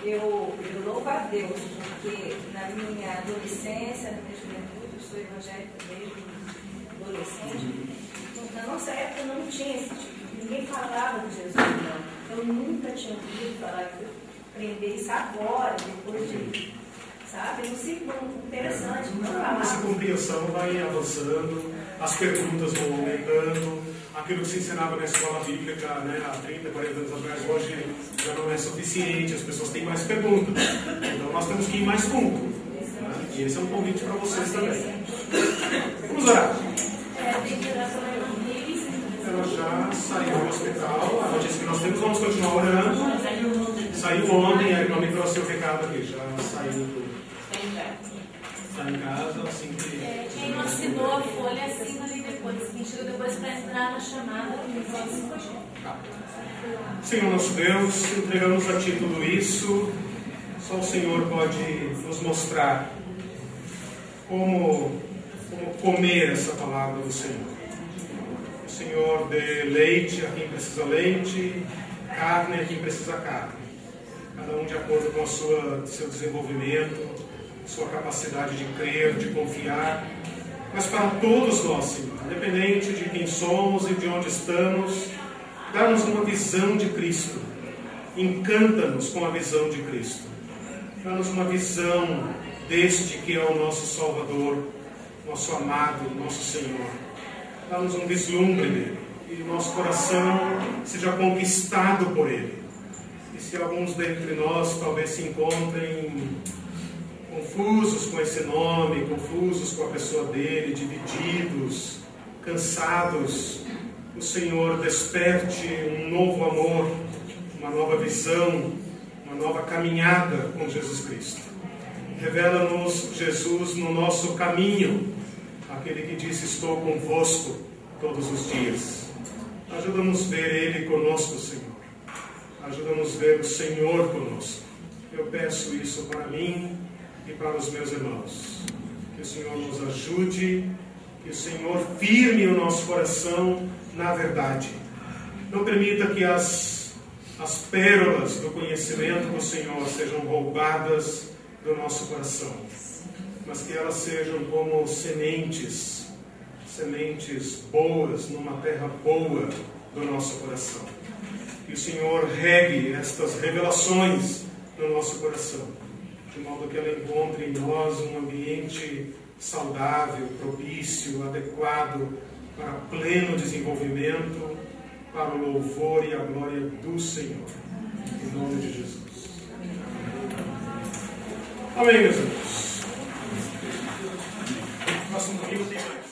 Speaker 8: Eu louvo a Deus, porque na minha adolescência, na minha juventude, eu sou evangélica desde adolescente. Na nossa época não tinha esse tipo, ninguém falava de Jesus, não. Eu nunca tinha ouvido falar, eu aprendi isso agora, depois de, sabe, um ciclo interessante, não falava.
Speaker 1: Essa compreensão vai avançando, as perguntas vão aumentando. Aquilo que se ensinava na escola bíblica, né, há 30, 40 anos atrás, hoje já não é suficiente, as pessoas têm mais perguntas. Então nós temos que ir mais fundo. Né? E esse é um convite para vocês também. Vamos orar. Ela já saiu do hospital, a notícia que nós temos, vamos continuar orando. Saiu ontem, a irmã me trouxe o recado aqui, já saiu está em casa, assim que...
Speaker 4: Quem não assinou a folha, assina ali depois. Quem chega depois para entrar na chamada,
Speaker 1: Senhor nosso Deus, entregamos a Ti tudo isso. Só o Senhor pode nos mostrar como comer essa palavra do Senhor. O Senhor dê leite a quem precisa leite, carne a quem precisa carne. cada um de acordo com seu desenvolvimento, sua capacidade de crer, de confiar, mas para todos nós, Senhor, independente de quem somos e de onde estamos, dá-nos uma visão de Cristo, encanta-nos com a visão de Cristo, dá-nos uma visão deste que é o nosso Salvador, nosso amado, nosso Senhor, dá-nos um vislumbre dele, e o nosso coração seja conquistado por ele. E se alguns dentre nós talvez se encontrem confusos com esse nome, confusos com a pessoa dele, divididos, cansados, o Senhor desperte um novo amor, uma nova visão, uma nova caminhada com Jesus Cristo. Revela-nos Jesus no nosso caminho, aquele que disse: estou convosco todos os dias. Ajuda-nos a ver Ele conosco, Senhor. Ajuda-nos a ver o Senhor conosco. Eu peço isso para mim e para os meus irmãos. Que o Senhor nos ajude, que o Senhor firme o nosso coração na verdade. Não permita que as pérolas do conhecimento do Senhor sejam roubadas do nosso coração, mas que elas sejam como sementes boas numa terra boa do nosso coração. Que o Senhor regue estas revelações no nosso coração, de modo que ela encontre em nós um ambiente saudável, propício, adequado para pleno desenvolvimento, para o louvor e a glória do Senhor. Em nome de Jesus. Amém, meus irmãos. Próximo domingo tem mais.